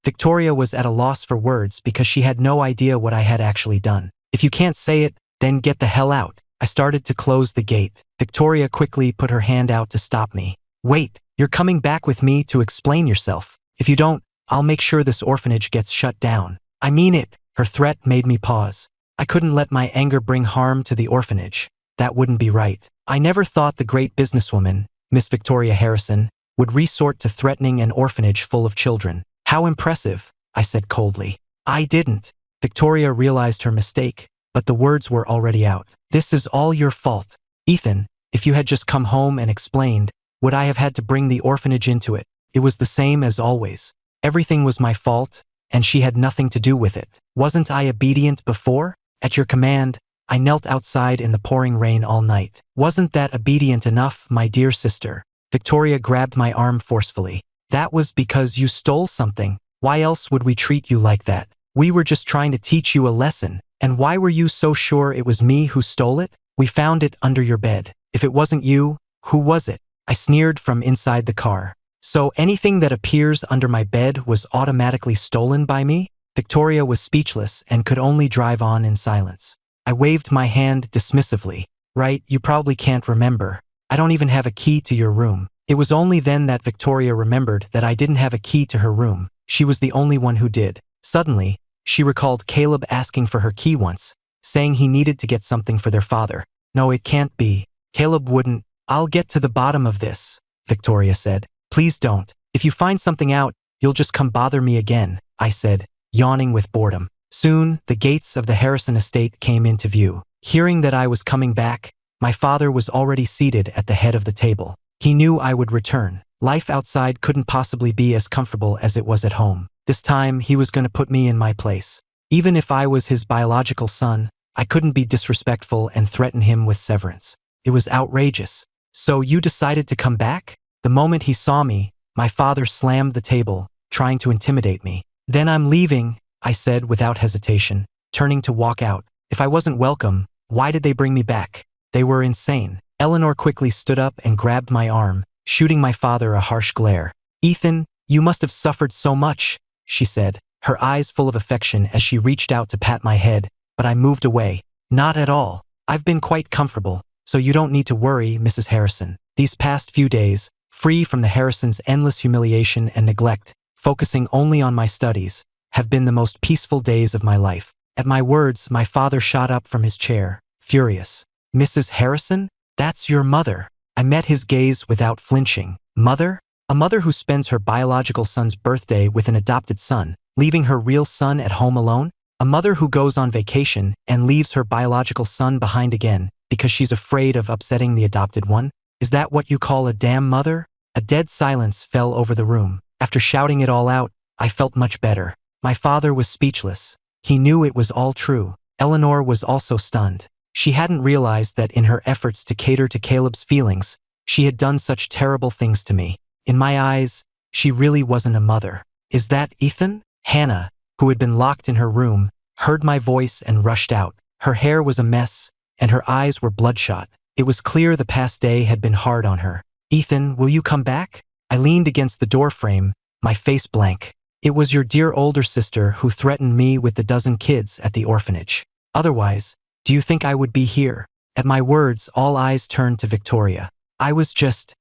Victoria was at a loss for words because she had no idea what I had actually done. "If you can't say it, then get the hell out." I started to close the gate. Victoria quickly put her hand out to stop me. "Wait, you're coming back with me to explain yourself. If you don't, I'll make sure this orphanage gets shut down." "I mean it." Her threat made me pause. I couldn't let my anger bring harm to the orphanage. That wouldn't be right. I never thought the great businesswoman, Miss Victoria Harrison, would resort to threatening an orphanage full of children. "How impressive," I said coldly. "I didn't." Victoria realized her mistake, but the words were already out. "This is all your fault. Ethan, if you had just come home and explained, would I have had to bring the orphanage into it? It was the same as always. Everything was my fault, and she had nothing to do with it. Wasn't I obedient before? At your command, I knelt outside in the pouring rain all night. Wasn't that obedient enough, my dear sister?" Victoria grabbed my arm forcefully. "That was because you stole something. Why else would we treat you like that? We were just trying to teach you a lesson. And why were you so sure it was me who stole it? We found it under your bed. If it wasn't you, who was it?" I sneered from inside the car. "So anything that appears under my bed was automatically stolen by me?" Victoria was speechless and could only drive on in silence. I waved my hand dismissively. "Right, you probably can't remember. I don't even have a key to your room." It was only then that Victoria remembered that I didn't have a key to her room. She was the only one who did. Suddenly, she recalled Caleb asking for her key once, saying he needed to get something for their father. "No, it can't be. Caleb wouldn't." "I'll get to the bottom of this," Victoria said. "Please don't. If you find something out, you'll just come bother me again," I said, yawning with boredom. Soon, the gates of the Harrison estate came into view. Hearing that I was coming back, my father was already seated at the head of the table. He knew I would return. Life outside couldn't possibly be as comfortable as it was at home. This time, he was going to put me in my place. Even if I was his biological son, I couldn't be disrespectful and threaten him with severance. It was outrageous. "So you decided to come back?" The moment he saw me, my father slammed the table, trying to intimidate me. "Then I'm leaving," I said without hesitation, turning to walk out. If I wasn't welcome, why did they bring me back? They were insane. Eleanor quickly stood up and grabbed my arm, shooting my father a harsh glare. "Ethan, you must have suffered so much," she said, her eyes full of affection as she reached out to pat my head, but I moved away. "Not at all. I've been quite comfortable, so you don't need to worry, Mrs. Harrison." These past few days, free from the Harrisons' endless humiliation and neglect, focusing only on my studies, have been the most peaceful days of my life. At my words, my father shot up from his chair, furious. Mrs. Harrison? That's your mother. I met his gaze without flinching. Mother? A mother who spends her biological son's birthday with an adopted son, leaving her real son at home alone? A mother who goes on vacation and leaves her biological son behind again because she's afraid of upsetting the adopted one? Is that what you call a damn mother? A dead silence fell over the room. After shouting it all out, I felt much better. My father was speechless. He knew it was all true. Eleanor was also stunned. She hadn't realized that in her efforts to cater to Caleb's feelings, she had done such terrible things to me. In my eyes, she really wasn't a mother. Is that Ethan? Hannah, who had been locked in her room, heard my voice and rushed out. Her hair was a mess, and her eyes were bloodshot. It was clear the past day had been hard on her. Ethan, will you come back? I leaned against the doorframe, my face blank. It was your dear older sister who threatened me with the dozen kids at the orphanage. Otherwise, do you think I would be here? At my words, all eyes turned to Victoria. I was just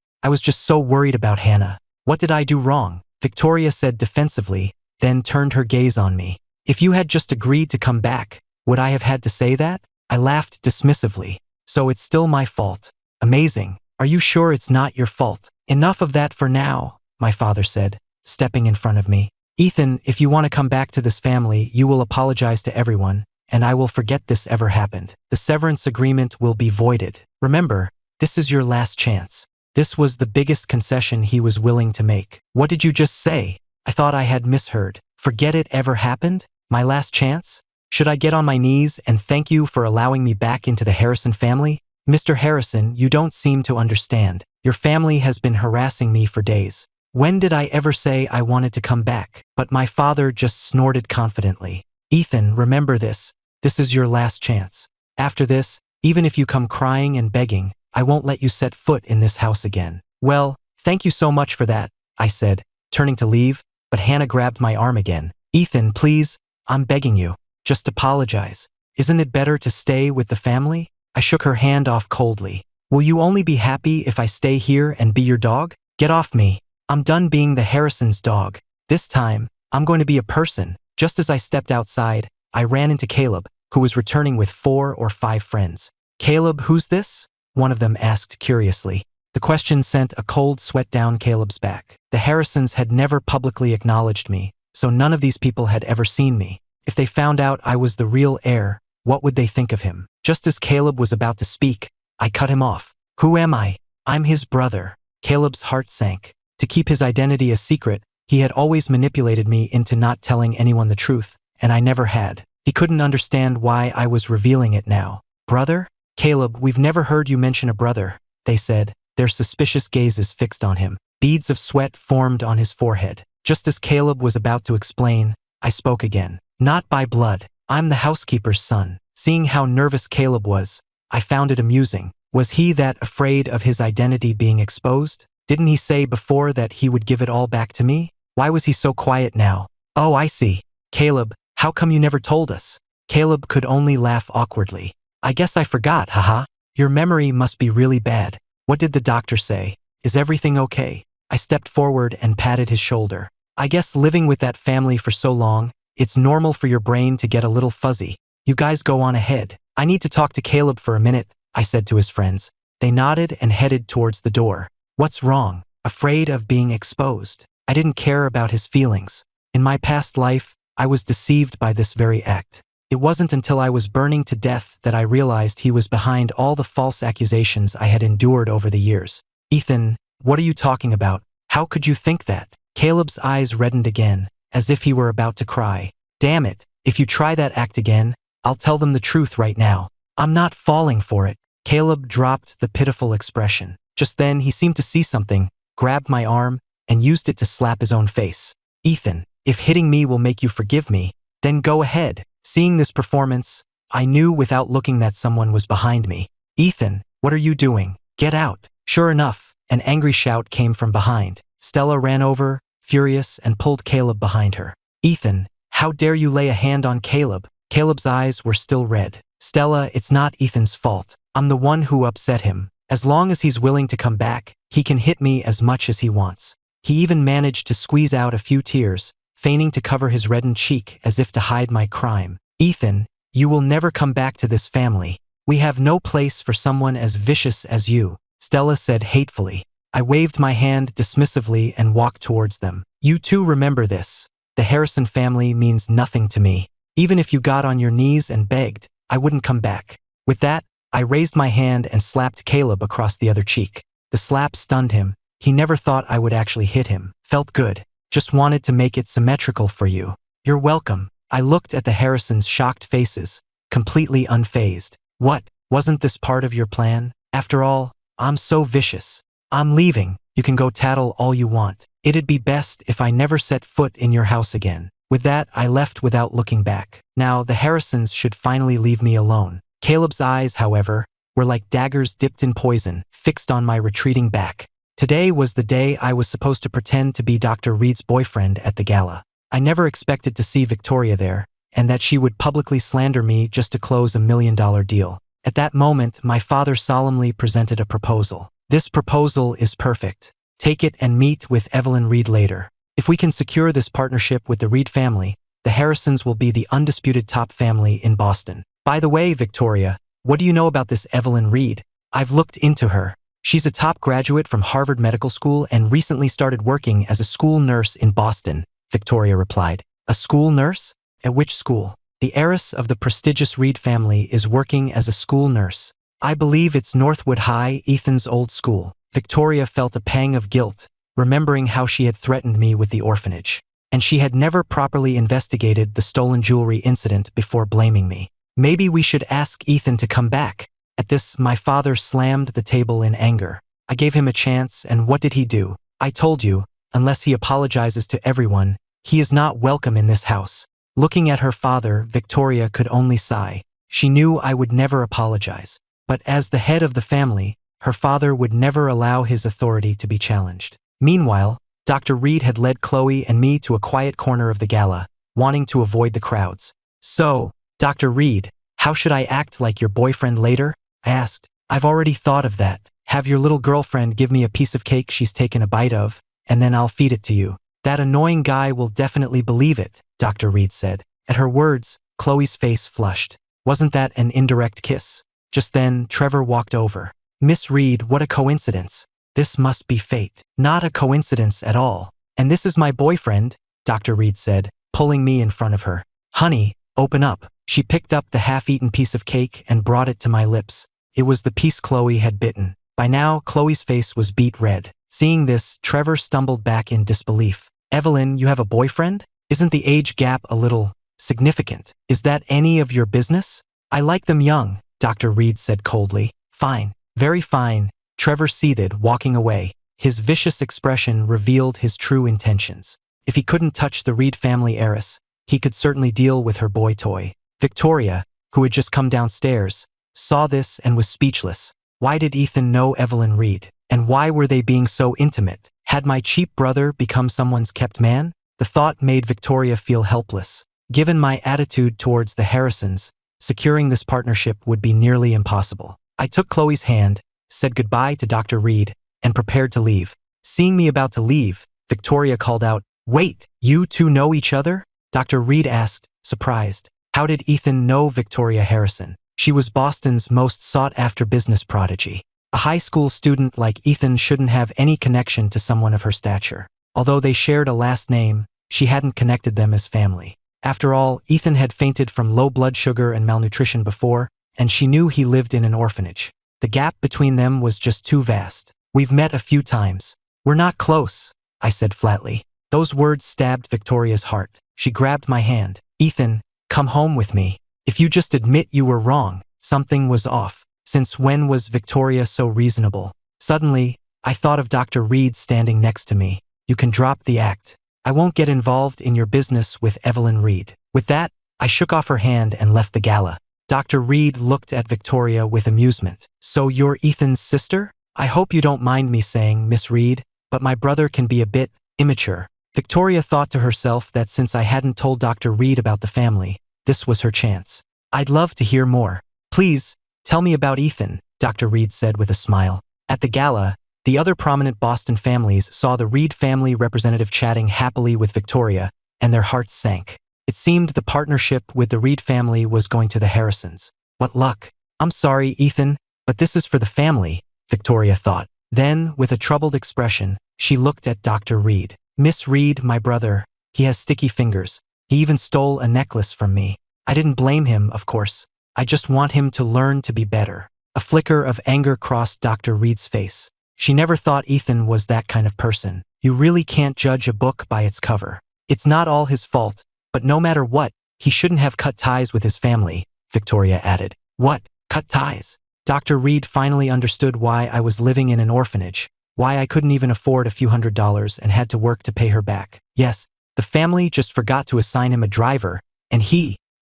so worried about Hannah. What did I do wrong? Victoria said defensively, then turned her gaze on me. If you had just agreed to come back, would I have had to say that? I laughed dismissively. So it's still my fault. Amazing. Are you sure it's not your fault? Enough of that for now, my father said, stepping in front of me. Ethan, if you want to come back to this family, you will apologize to everyone, and I will forget this ever happened. The severance agreement will be voided. Remember, this is your last chance. This was the biggest concession he was willing to make. What did you just say? I thought I had misheard. Forget it ever happened? My last chance? Should I get on my knees and thank you for allowing me back into the Harrison family? Mr. Harrison, you don't seem to understand. Your family has been harassing me for days. When did I ever say I wanted to come back? But my father just snorted confidently. Ethan, remember this. This is your last chance. After this, even if you come crying and begging, I won't let you set foot in this house again. Well, thank you so much for that, I said, turning to leave, but Hannah grabbed my arm again. Ethan, please, I'm begging you. Just apologize. Isn't it better to stay with the family? I shook her hand off coldly. Will you only be happy if I stay here and be your dog? Get off me. I'm done being the Harrison's dog. This time, I'm going to be a person. Just as I stepped outside, I ran into Caleb, who was returning with 4 or 5 friends. Caleb, who's this? One of them asked curiously. The question sent a cold sweat down Caleb's back. The Harrisons had never publicly acknowledged me, so none of these people had ever seen me. If they found out I was the real heir, what would they think of him? Just as Caleb was about to speak, I cut him off. Who am I? I'm his brother. Caleb's heart sank. To keep his identity a secret, he had always manipulated me into not telling anyone the truth, and I never had. He couldn't understand why I was revealing it now. Brother? Caleb, we've never heard you mention a brother, they said, their suspicious gazes fixed on him. Beads of sweat formed on his forehead. Just as Caleb was about to explain, I spoke again. Not by blood. I'm the housekeeper's son. Seeing how nervous Caleb was, I found it amusing. Was he that afraid of his identity being exposed? Didn't he say before that he would give it all back to me? Why was he so quiet now? Oh, I see. Caleb, how come you never told us? Caleb could only laugh awkwardly. I guess I forgot, haha. Your memory must be really bad. What did the doctor say? Is everything okay? I stepped forward and patted his shoulder. I guess living with that family for so long, it's normal for your brain to get a little fuzzy. You guys go on ahead. I need to talk to Caleb for a minute, I said to his friends. They nodded and headed towards the door. What's wrong? Afraid of being exposed. I didn't care about his feelings. In my past life, I was deceived by this very act. It wasn't until I was burning to death that I realized he was behind all the false accusations I had endured over the years. Ethan, what are you talking about? How could you think that? Caleb's eyes reddened again, as if he were about to cry. Damn it, if you try that act again, I'll tell them the truth right now. I'm not falling for it. Caleb dropped the pitiful expression. Just then, he seemed to see something, grabbed my arm, and used it to slap his own face. Ethan, if hitting me will make you forgive me, then go ahead. Seeing this performance, I knew without looking that someone was behind me. Ethan, what are you doing? Get out. Sure enough, an angry shout came from behind. Stella ran over, furious, and pulled Caleb behind her. Ethan, how dare you lay a hand on Caleb? Caleb's eyes were still red. Stella, it's not Ethan's fault. I'm the one who upset him. As long as he's willing to come back, he can hit me as much as he wants. He even managed to squeeze out a few tears, feigning to cover his reddened cheek as if to hide my crime. "Ethan, you will never come back to this family. We have no place for someone as vicious as you," Stella said hatefully. I waved my hand dismissively and walked towards them. "You two remember this. The Harrison family means nothing to me. Even if you got on your knees and begged, I wouldn't come back." With that, I raised my hand and slapped Caleb across the other cheek. The slap stunned him. He never thought I would actually hit him. "Felt good. Just wanted to make it symmetrical for you." "You're welcome." I looked at the Harrisons' shocked faces, completely unfazed. "What, wasn't this part of your plan? After all, I'm so vicious. I'm leaving. You can go tattle all you want. It'd be best if I never set foot in your house again." With that, I left without looking back. Now, the Harrisons should finally leave me alone. Caleb's eyes, however, were like daggers dipped in poison, fixed on my retreating back. Today was the day I was supposed to pretend to be Dr. Reed's boyfriend at the gala. I never expected to see Victoria there, and that she would publicly slander me just to close a $1 million deal. At that moment, my father solemnly presented a proposal. "This proposal is perfect. Take it and meet with Evelyn Reed later. If we can secure this partnership with the Reed family, the Harrisons will be the undisputed top family in Boston. By the way, Victoria, what do you know about this Evelyn Reed? I've looked into her. She's a top graduate from Harvard Medical School and recently started working as a school nurse in Boston," Victoria replied. "A school nurse? At which school?" "The heiress of the prestigious Reed family is working as a school nurse. I believe it's Northwood High, Ethan's old school." Victoria felt a pang of guilt, remembering how she had threatened me with the orphanage. And she had never properly investigated the stolen jewelry incident before blaming me. "Maybe we should ask Ethan to come back." At this, my father slammed the table in anger. "I gave him a chance, and what did he do? I told you, unless he apologizes to everyone, he is not welcome in this house." Looking at her father, Victoria could only sigh. She knew I would never apologize. But as the head of the family, her father would never allow his authority to be challenged. Meanwhile, Dr. Reed had led Chloe and me to a quiet corner of the gala, wanting to avoid the crowds. "So, Dr. Reed, how should I act like your boyfriend later?" I asked. "I've already thought of that. Have your little girlfriend give me a piece of cake she's taken a bite of, and then I'll feed it to you. That annoying guy will definitely believe it," Dr. Reed said. At her words, Chloe's face flushed. Wasn't that an indirect kiss? Just then, Trevor walked over. "Miss Reed, what a coincidence. This must be fate." "Not a coincidence at all. And this is my boyfriend," Dr. Reed said, pulling me in front of her. "Honey, open up." She picked up the half-eaten piece of cake and brought it to my lips. It was the piece Chloe had bitten. By now, Chloe's face was beet red. Seeing this, Trevor stumbled back in disbelief. "Evelyn, you have a boyfriend? Isn't the age gap a little significant? Is that any of your business?" "I like them young," Dr. Reed said coldly. "Fine. Very fine." Trevor seethed, walking away. His vicious expression revealed his true intentions. If he couldn't touch the Reed family heiress, he could certainly deal with her boy toy. Victoria, who had just come downstairs, saw this and was speechless. Why did Ethan know Evelyn Reed? And why were they being so intimate? Had my cheap brother become someone's kept man? The thought made Victoria feel helpless. Given my attitude towards the Harrisons, securing this partnership would be nearly impossible. I took Chloe's hand, said goodbye to Dr. Reed, and prepared to leave. Seeing me about to leave, Victoria called out, "Wait, you two know each other?" Dr. Reed asked, surprised. How did Ethan know Victoria Harrison? She was Boston's most sought-after business prodigy. A high school student like Ethan shouldn't have any connection to someone of her stature. Although they shared a last name, she hadn't connected them as family. After all, Ethan had fainted from low blood sugar and malnutrition before, and she knew he lived in an orphanage. The gap between them was just too vast. "We've met a few times. We're not close," I said flatly. Those words stabbed Victoria's heart. She grabbed my hand. "Ethan, come home with me. If you just admit you were wrong, something was off." Since when was Victoria so reasonable? Suddenly, I thought of Dr. Reed standing next to me. "You can drop the act. I won't get involved in your business with Evelyn Reed." With that, I shook off her hand and left the gala. Dr. Reed looked at Victoria with amusement. "So you're Ethan's sister? I hope you don't mind me saying, Miss Reed, but my brother can be a bit immature." Victoria thought to herself that since I hadn't told Dr. Reed about the family, this was her chance. "I'd love to hear more. Please, tell me about Ethan," Dr. Reed said with a smile. At the gala, the other prominent Boston families saw the Reed family representative chatting happily with Victoria, and their hearts sank. It seemed the partnership with the Reed family was going to the Harrisons. What luck. I'm sorry, Ethan, but this is for the family, Victoria thought. Then, with a troubled expression, she looked at Dr. Reed. Miss Reed, my brother, he has sticky fingers. He even stole a necklace from me. I didn't blame him, of course. I just want him to learn to be better. A flicker of anger crossed Dr. Reed's face. She never thought Ethan was that kind of person. You really can't judge a book by its cover. It's not all his fault, but no matter what, he shouldn't have cut ties with his family, Victoria added. What? Cut ties? Dr. Reed finally understood why I was living in an orphanage, why I couldn't even afford a few $100s and had to work to pay her back. Yes, the family just forgot to assign him a driver, and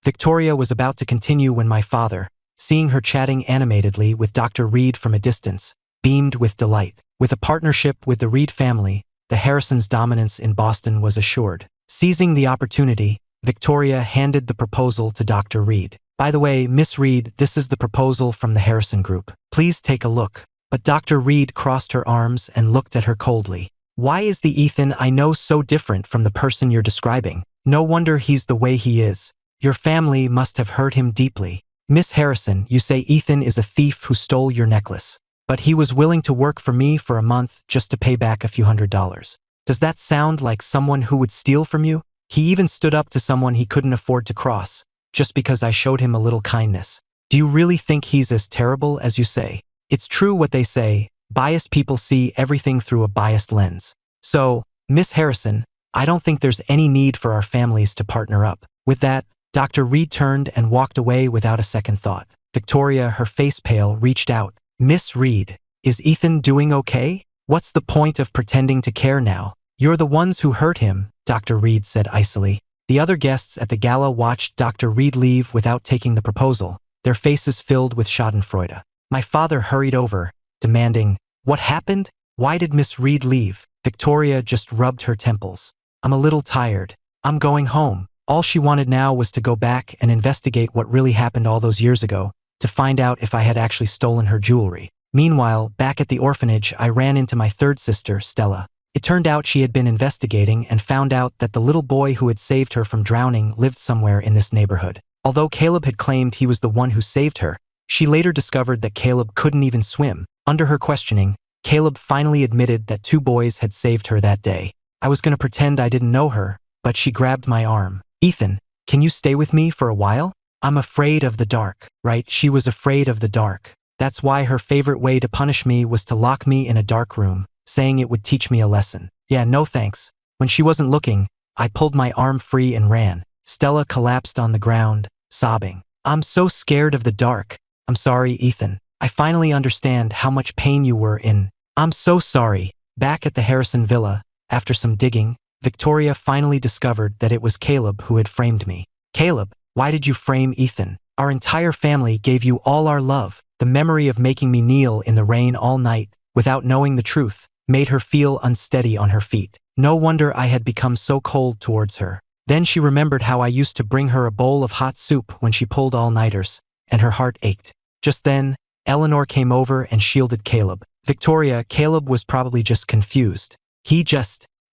Victoria was about to continue when my father, seeing her chatting animatedly with Dr. Reed from a distance, beamed with delight. With a partnership with the Reed family, the Harrisons' dominance in Boston was assured. Seizing the opportunity, Victoria handed the proposal to Dr. Reed. By the way, Miss Reed, this is the proposal from the Harrison group. Please take a look. But Dr. Reed crossed her arms and looked at her coldly. Why is the Ethan I know so different from the person you're describing? No wonder he's the way he is. Your family must have hurt him deeply. Miss Harrison, you say Ethan is a thief who stole your necklace. But he was willing to work for me for a month just to pay back a few $100s. Does that sound like someone who would steal from you? He even stood up to someone he couldn't afford to cross, just because I showed him a little kindness. Do you really think he's as terrible as you say? It's true what they say, biased people see everything through a biased lens. So, Miss Harrison, I don't think there's any need for our families to partner up. With that, Dr. Reed turned and walked away without a second thought. Victoria, her face pale, reached out. Miss Reed, is Ethan doing okay? What's the point of pretending to care now? You're the ones who hurt him, Dr. Reed said icily. The other guests at the gala watched Dr. Reed leave without taking the proposal, their faces filled with schadenfreude. My father hurried over, demanding, What happened? Why did Miss Reed leave? Victoria just rubbed her temples. I'm a little tired. I'm going home. All she wanted now was to go back and investigate what really happened all those years ago, to find out if I had actually stolen her jewelry. Meanwhile, back at the orphanage, I ran into my third sister, Stella. It turned out she had been investigating and found out that the little boy who had saved her from drowning lived somewhere in this neighborhood. Although Caleb had claimed he was the one who saved her, she later discovered that Caleb couldn't even swim. Under her questioning, Caleb finally admitted that 2 boys had saved her that day. I was going to pretend I didn't know her, but she grabbed my arm. Ethan, can you stay with me for a while? I'm afraid of the dark. Right, she was afraid of the dark. That's why her favorite way to punish me was to lock me in a dark room, saying it would teach me a lesson. Yeah, no thanks. When she wasn't looking, I pulled my arm free and ran. Stella collapsed on the ground, sobbing. I'm so scared of the dark. I'm sorry, Ethan. I finally understand how much pain you were in. I'm so sorry. Back at the Harrison villa, after some digging, Victoria finally discovered that it was Caleb who had framed me. Caleb, why did you frame Ethan? Our entire family gave you all our love. The memory of making me kneel in the rain all night, without knowing the truth, made her feel unsteady on her feet. No wonder I had become so cold towards her. Then she remembered how I used to bring her a bowl of hot soup when she pulled all-nighters, and her heart ached. Just then, Eleanor came over and shielded Caleb. Victoria, Caleb was probably just confused.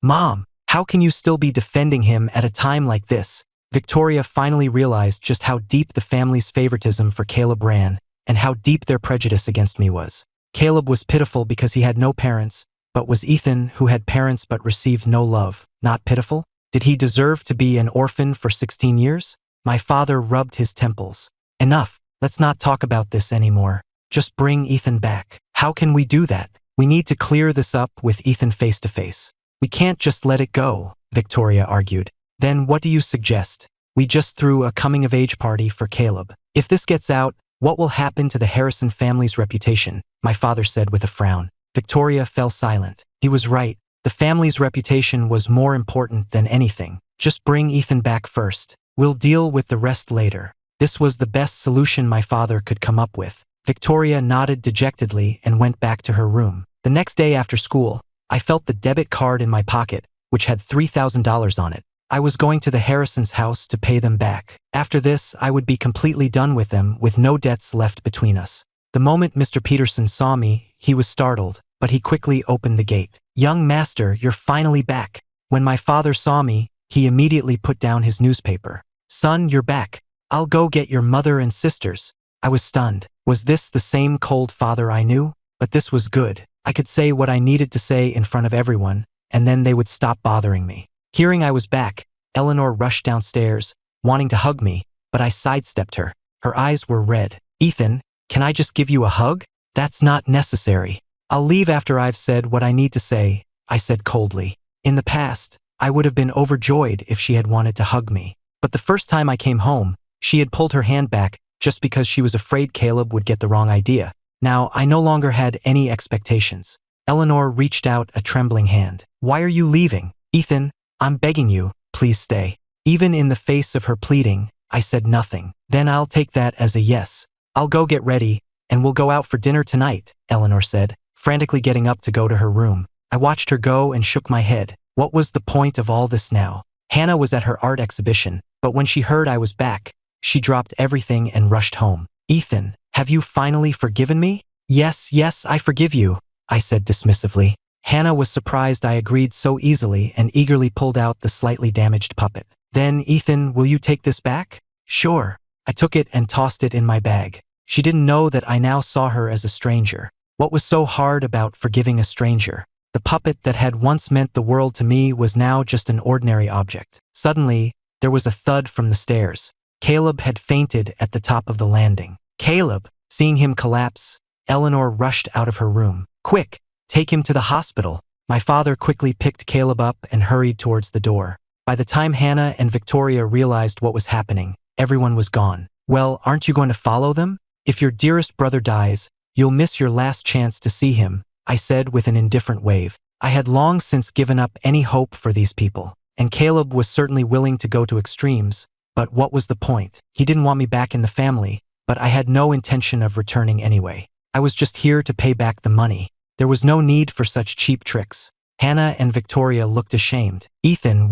Mom, how can you still be defending him at a time like this? Victoria finally realized just how deep the family's favoritism for Caleb ran, and how deep their prejudice against me was. Caleb was pitiful because he had no parents, but was Ethan, who had parents but received no love, not pitiful? Did he deserve to be an orphan for 16 years? My father rubbed his temples. Enough, let's not talk about this anymore. Just bring Ethan back. How can we do that? We need to clear this up with Ethan face to face. We can't just let it go, Victoria argued. Then what do you suggest? We just threw a coming-of-age party for Caleb. If this gets out, what will happen to the Harrison family's reputation? My father said with a frown. Victoria fell silent. He was right. The family's reputation was more important than anything. Just bring Ethan back first. We'll deal with the rest later. This was the best solution my father could come up with. Victoria nodded dejectedly and went back to her room. The next day after school, I felt the debit card in my pocket, which had $3,000 on it. I was going to the Harrisons' house to pay them back. After this, I would be completely done with them, with no debts left between us. The moment Mr. Peterson saw me, he was startled, but he quickly opened the gate. Young master, you're finally back. When my father saw me, He immediately put down his newspaper. Son, you're back. I'll go get your mother and sisters. I was stunned. Was this the same cold father I knew? But this was good. I could say what I needed to say in front of everyone, and then they would stop bothering me. Hearing I was back, Eleanor rushed downstairs, wanting to hug me, but I sidestepped her. Her eyes were red. Ethan, can I just give you a hug? That's not necessary. I'll leave after I've said what I need to say, I said coldly. In the past, I would have been overjoyed if she had wanted to hug me. But the first time I came home, she had pulled her hand back just because she was afraid Caleb would get the wrong idea. Now, I no longer had any expectations. Eleanor reached out a trembling hand. Why are you leaving? Ethan, I'm begging you, please stay. Even in the face of her pleading, I said nothing. Then I'll take that as a yes. I'll go get ready, and we'll go out for dinner tonight, Eleanor said, frantically getting up to go to her room. I watched her go and shook my head. What was the point of all this now? Hannah was at her art exhibition, but when she heard I was back, she dropped everything and rushed home. Ethan, have you finally forgiven me? Yes, I forgive you, I said dismissively. Hannah was surprised I agreed so easily and eagerly pulled out the slightly damaged puppet. Then, Ethan, will you take this back? Sure. I took it and tossed it in my bag. She didn't know that I now saw her as a stranger. What was so hard about forgiving a stranger? The puppet that had once meant the world to me was now just an ordinary object. Suddenly, there was a thud from the stairs. Caleb had fainted at the top of the landing. Caleb! Seeing him collapse, Eleanor rushed out of her room. Quick! Take him to the hospital. My father quickly picked Caleb up and hurried towards the door. By the time Hannah and Victoria realized what was happening, everyone was gone. Well, aren't you going to follow them? If your dearest brother dies, you'll miss your last chance to see him, I said with an indifferent wave. I had long since given up any hope for these people, and Caleb was certainly willing to go to extremes, but what was the point? He didn't want me back in the family, but I had no intention of returning anyway. I was just here to pay back the money. There was no need for such cheap tricks. Hannah and Victoria looked ashamed. Ethan,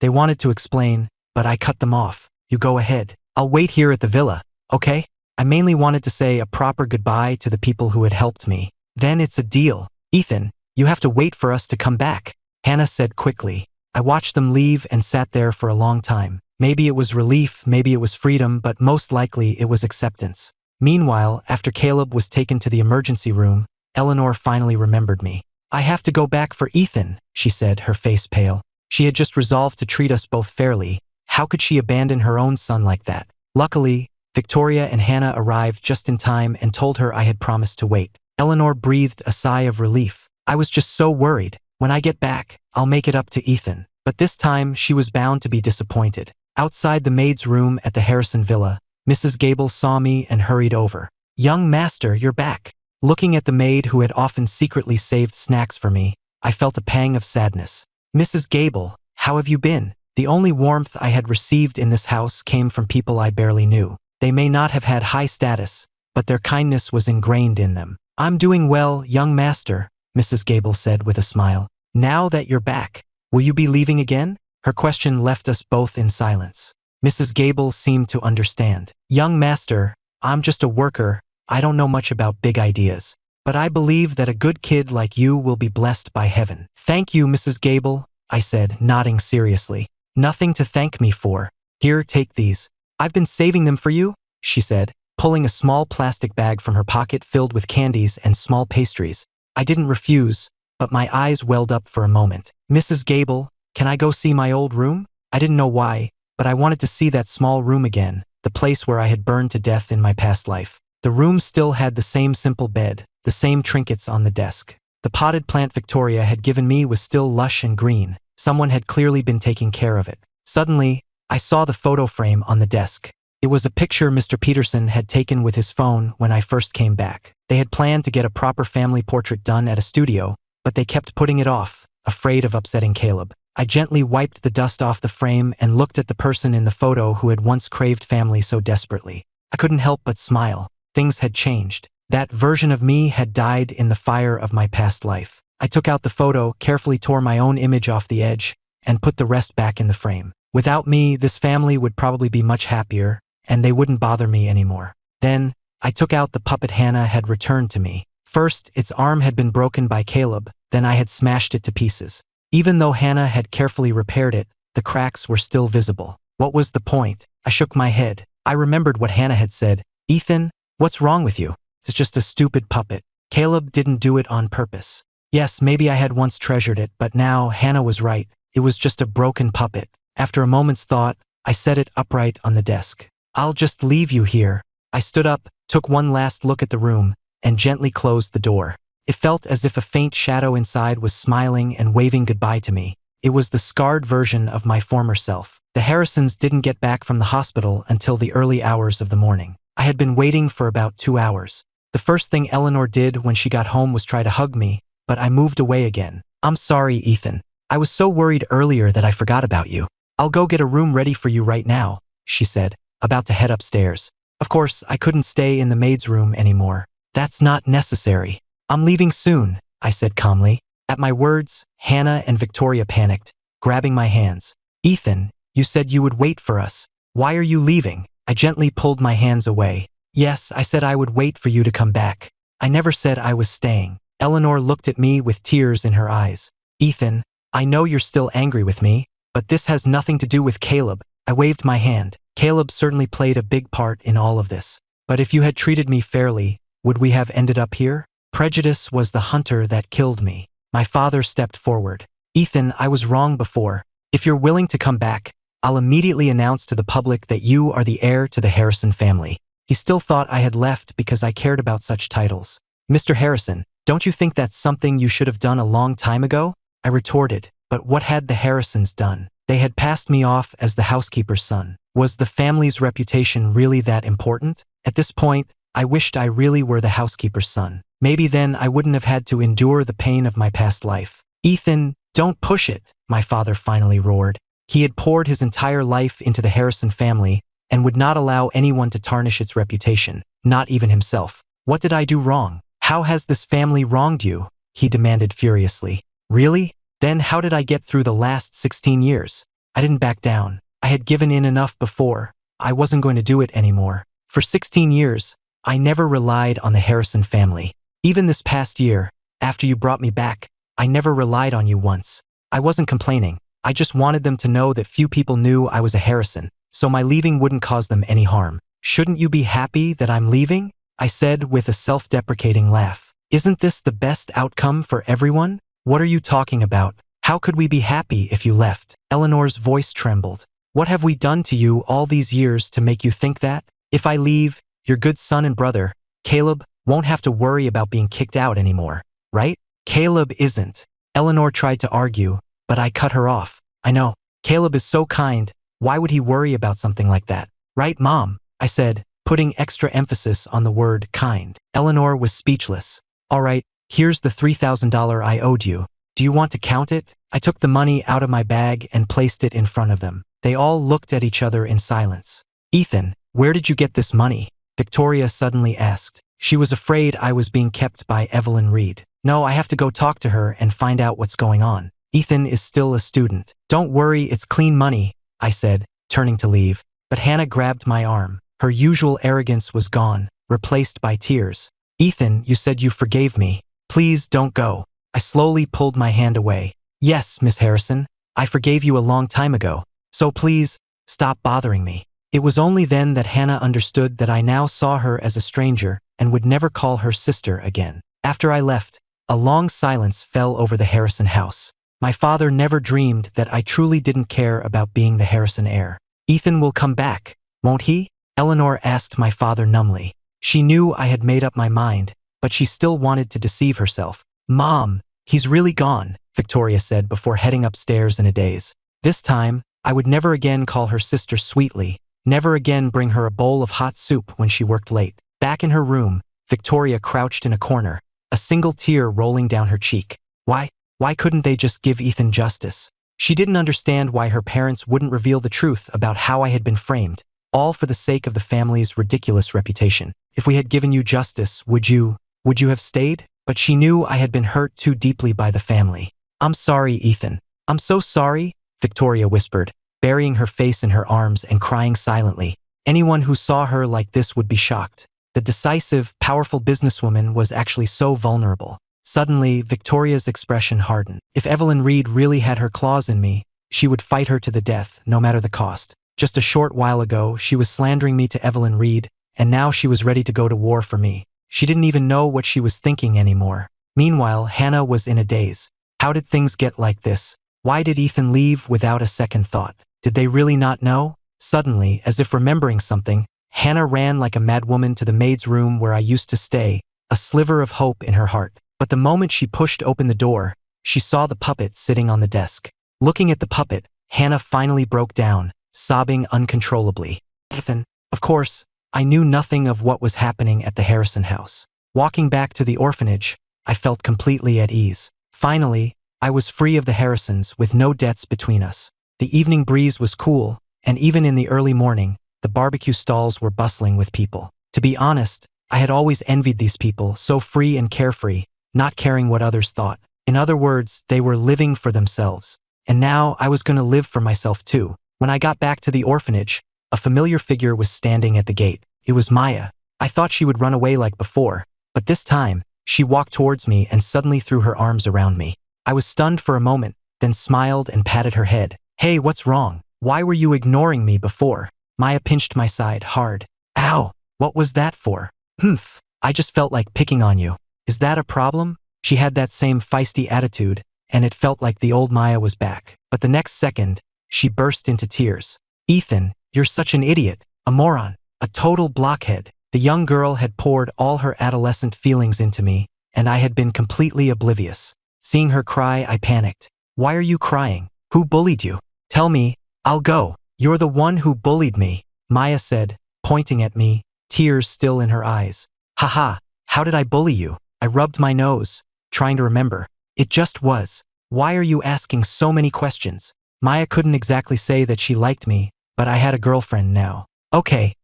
they wanted to explain, but I cut them off. You go ahead. I'll wait here at the villa, okay? I mainly wanted to say a proper goodbye to the people who had helped me. Then it's a deal. Ethan, you have to wait for us to come back, Hannah said quickly. I watched them leave and sat there for a long time. Maybe it was relief, maybe it was freedom, but most likely it was acceptance. Meanwhile, after Caleb was taken to the emergency room, Eleanor finally remembered me. I have to go back for Ethan, she said, her face pale. She had just resolved to treat us both fairly. How could she abandon her own son like that? Luckily, Victoria and Hannah arrived just in time and told her I had promised to wait. Eleanor breathed a sigh of relief. I was just so worried. When I get back, I'll make it up to Ethan. But this time, she was bound to be disappointed. Outside the maid's room at the Harrison villa, Mrs. Gable saw me and hurried over. Young master, you're back. Looking at the maid who had often secretly saved snacks for me, I felt a pang of sadness. Mrs. Gable, how have you been? The only warmth I had received in this house came from people I barely knew. They may not have had high status, but their kindness was ingrained in them. I'm doing well, young master, Mrs. Gable said with a smile. Now that you're back, will you be leaving again? Her question left us both in silence. Mrs. Gable seemed to understand. Young master, I'm just a worker. I don't know much about big ideas. But I believe that a good kid like you will be blessed by heaven. Thank you, Mrs. Gable, I said, nodding seriously. Nothing to thank me for. Here, take these. I've been saving them for you, she said, pulling a small plastic bag from her pocket filled with candies and small pastries. I didn't refuse, but my eyes welled up for a moment. Mrs. Gable, can I go see my old room? I didn't know why, but I wanted to see that small room again, the place where I had burned to death in my past life. The room still had the same simple bed, the same trinkets on the desk. The potted plant Victoria had given me was still lush and green. Someone had clearly been taking care of it. Suddenly, I saw the photo frame on the desk. It was a picture Mr. Peterson had taken with his phone when I first came back. They had planned to get a proper family portrait done at a studio, but they kept putting it off, afraid of upsetting Caleb. I gently wiped the dust off the frame and looked at the person in the photo who had once craved family so desperately. I couldn't help but smile. Things had changed. That version of me had died in the fire of my past life. I took out the photo, carefully tore my own image off the edge, and put the rest back in the frame. Without me, this family would probably be much happier, and they wouldn't bother me anymore. Then, I took out the puppet Hannah had returned to me. First, its arm had been broken by Caleb, then I had smashed it to pieces. Even though Hannah had carefully repaired it, The cracks were still visible. What was the point? I shook my head. I remembered what Hannah had said. Ethan, what's wrong with you? It's just a stupid puppet. Caleb didn't do it on purpose. Yes, maybe I had once treasured it, but now Hannah was right. It was just a broken puppet. After a moment's thought, I set it upright on the desk. I'll just leave you here. I stood up, took one last look at the room, and gently closed the door. It felt as if a faint shadow inside was smiling and waving goodbye to me. It was the scarred version of my former self. The Harrisons didn't get back from the hospital until the early hours of the morning. I had been waiting for about 2 hours. The first thing Eleanor did when she got home was try to hug me, but I moved away again. I'm sorry, Ethan. I was so worried earlier that I forgot about you. I'll go get a room ready for you right now, she said, about to head upstairs. Of course, I couldn't stay in the maid's room anymore. That's not necessary. I'm leaving soon, I said calmly. At my words, Hannah and Victoria panicked, grabbing my hands. Ethan, you said you would wait for us. Why are you leaving? I gently pulled my hands away. Yes, I said I would wait for you to come back. I never said I was staying. Eleanor looked at me with tears in her eyes. Ethan, I know you're still angry with me, but this has nothing to do with Caleb. I waved my hand. Caleb certainly played a big part in all of this. But if you had treated me fairly, would we have ended up here? Prejudice was the hunter that killed me. My father stepped forward. Ethan, I was wrong before. If you're willing to come back, I'll immediately announce to the public that you are the heir to the Harrison family. He still thought I had left because I cared about such titles. Mr. Harrison, don't you think that's something you should have done a long time ago? I retorted, but what had the Harrisons done? They had passed me off as the housekeeper's son. Was the family's reputation really that important? At this point, I wished I really were the housekeeper's son. Maybe then I wouldn't have had to endure the pain of my past life. Ethan, don't push it, my father finally roared. He had poured his entire life into the Harrison family and would not allow anyone to tarnish its reputation, not even himself. What did I do wrong? How has this family wronged you? He demanded furiously. Really? Then how did I get through the last 16 years? I didn't back down. I had given in enough before. I wasn't going to do it anymore. For 16 years, I never relied on the Harrison family. Even this past year, after you brought me back, I never relied on you once. I wasn't complaining. I just wanted them to know that few people knew I was a Harrison, so my leaving wouldn't cause them any harm. Shouldn't you be happy that I'm leaving? I said with a self-deprecating laugh. Isn't this the best outcome for everyone? What are you talking about? How could we be happy if you left? Eleanor's voice trembled. What have we done to you all these years to make you think that? If I leave, your good son and brother, Caleb, won't have to worry about being kicked out anymore, right? Caleb isn't. Eleanor tried to argue, but I cut her off. I know. Caleb is so kind. Why would he worry about something like that? Right, Mom? I said, putting extra emphasis on the word kind. Eleanor was speechless. All right, here's the $3,000 I owed you. Do you want to count it? I took the money out of my bag and placed it in front of them. They all looked at each other in silence. Ethan, where did you get this money? Victoria suddenly asked. She was afraid I was being kept by Evelyn Reed. No, I have to go talk to her and find out what's going on. Ethan is still a student. Don't worry, it's clean money, I said, turning to leave. But Hannah grabbed my arm. Her usual arrogance was gone, replaced by tears. Ethan, you said you forgave me. Please don't go. I slowly pulled my hand away. Yes, Miss Harrison, I forgave you a long time ago. So please, stop bothering me. It was only then that Hannah understood that I now saw her as a stranger and would never call her sister again. After I left, a long silence fell over the Harrison house. My father never dreamed that I truly didn't care about being the Harrison heir. Ethan will come back, won't he? Eleanor asked my father numbly. She knew I had made up my mind, but she still wanted to deceive herself. Mom, he's really gone, Victoria said before heading upstairs in a daze. This time, I would never again call her sister sweetly, never again bring her a bowl of hot soup when she worked late. Back in her room, Victoria crouched in a corner, a single tear rolling down her cheek. Why couldn't they just give Ethan justice? She didn't understand why her parents wouldn't reveal the truth about how I had been framed, all for the sake of the family's ridiculous reputation. If we had given you justice, would you have stayed? But she knew I had been hurt too deeply by the family. I'm sorry, Ethan. I'm so sorry, Victoria whispered, burying her face in her arms and crying silently. Anyone who saw her like this would be shocked. The decisive, powerful businesswoman was actually so vulnerable. Suddenly, Victoria's expression hardened. If Evelyn Reed really had her claws in me, she would fight her to the death, no matter the cost. Just a short while ago, she was slandering me to Evelyn Reed, and now she was ready to go to war for me. She didn't even know what she was thinking anymore. Meanwhile, Hannah was in a daze. How did things get like this? Why did Ethan leave without a second thought? Did they really not know? Suddenly, as if remembering something, Hannah ran like a madwoman to the maid's room where I used to stay, a sliver of hope in her heart. But the moment she pushed open the door, she saw the puppet sitting on the desk. Looking at the puppet, Hannah finally broke down, sobbing uncontrollably. Ethan, of course, I knew nothing of what was happening at the Harrison house. Walking back to the orphanage, I felt completely at ease. Finally, I was free of the Harrisons with no debts between us. The evening breeze was cool, and even in the early morning, the barbecue stalls were bustling with people. To be honest, I had always envied these people, so free and carefree, not caring what others thought. In other words, they were living for themselves. And now I was going to live for myself too. When I got back to the orphanage, a familiar figure was standing at the gate. It was Maya. I thought she would run away like before, but this time, she walked towards me and suddenly threw her arms around me. I was stunned for a moment, then smiled and patted her head. Hey, what's wrong? Why were you ignoring me before? Maya pinched my side hard. Ow, what was that for? Humph, I just felt like picking on you. Is that a problem? She had that same feisty attitude, and it felt like the old Maya was back. But the next second, she burst into tears. Ethan, you're such an idiot, a moron, a total blockhead. The young girl had poured all her adolescent feelings into me, and I had been completely oblivious. Seeing her cry, I panicked. Why are you crying? Who bullied you? Tell me, I'll go. You're the one who bullied me, Maya said, pointing at me, tears still in her eyes. Haha, how did I bully you? I rubbed my nose, trying to remember. It just was. Why are you asking so many questions? Maya couldn't exactly say that she liked me, but I had a girlfriend now. Okay,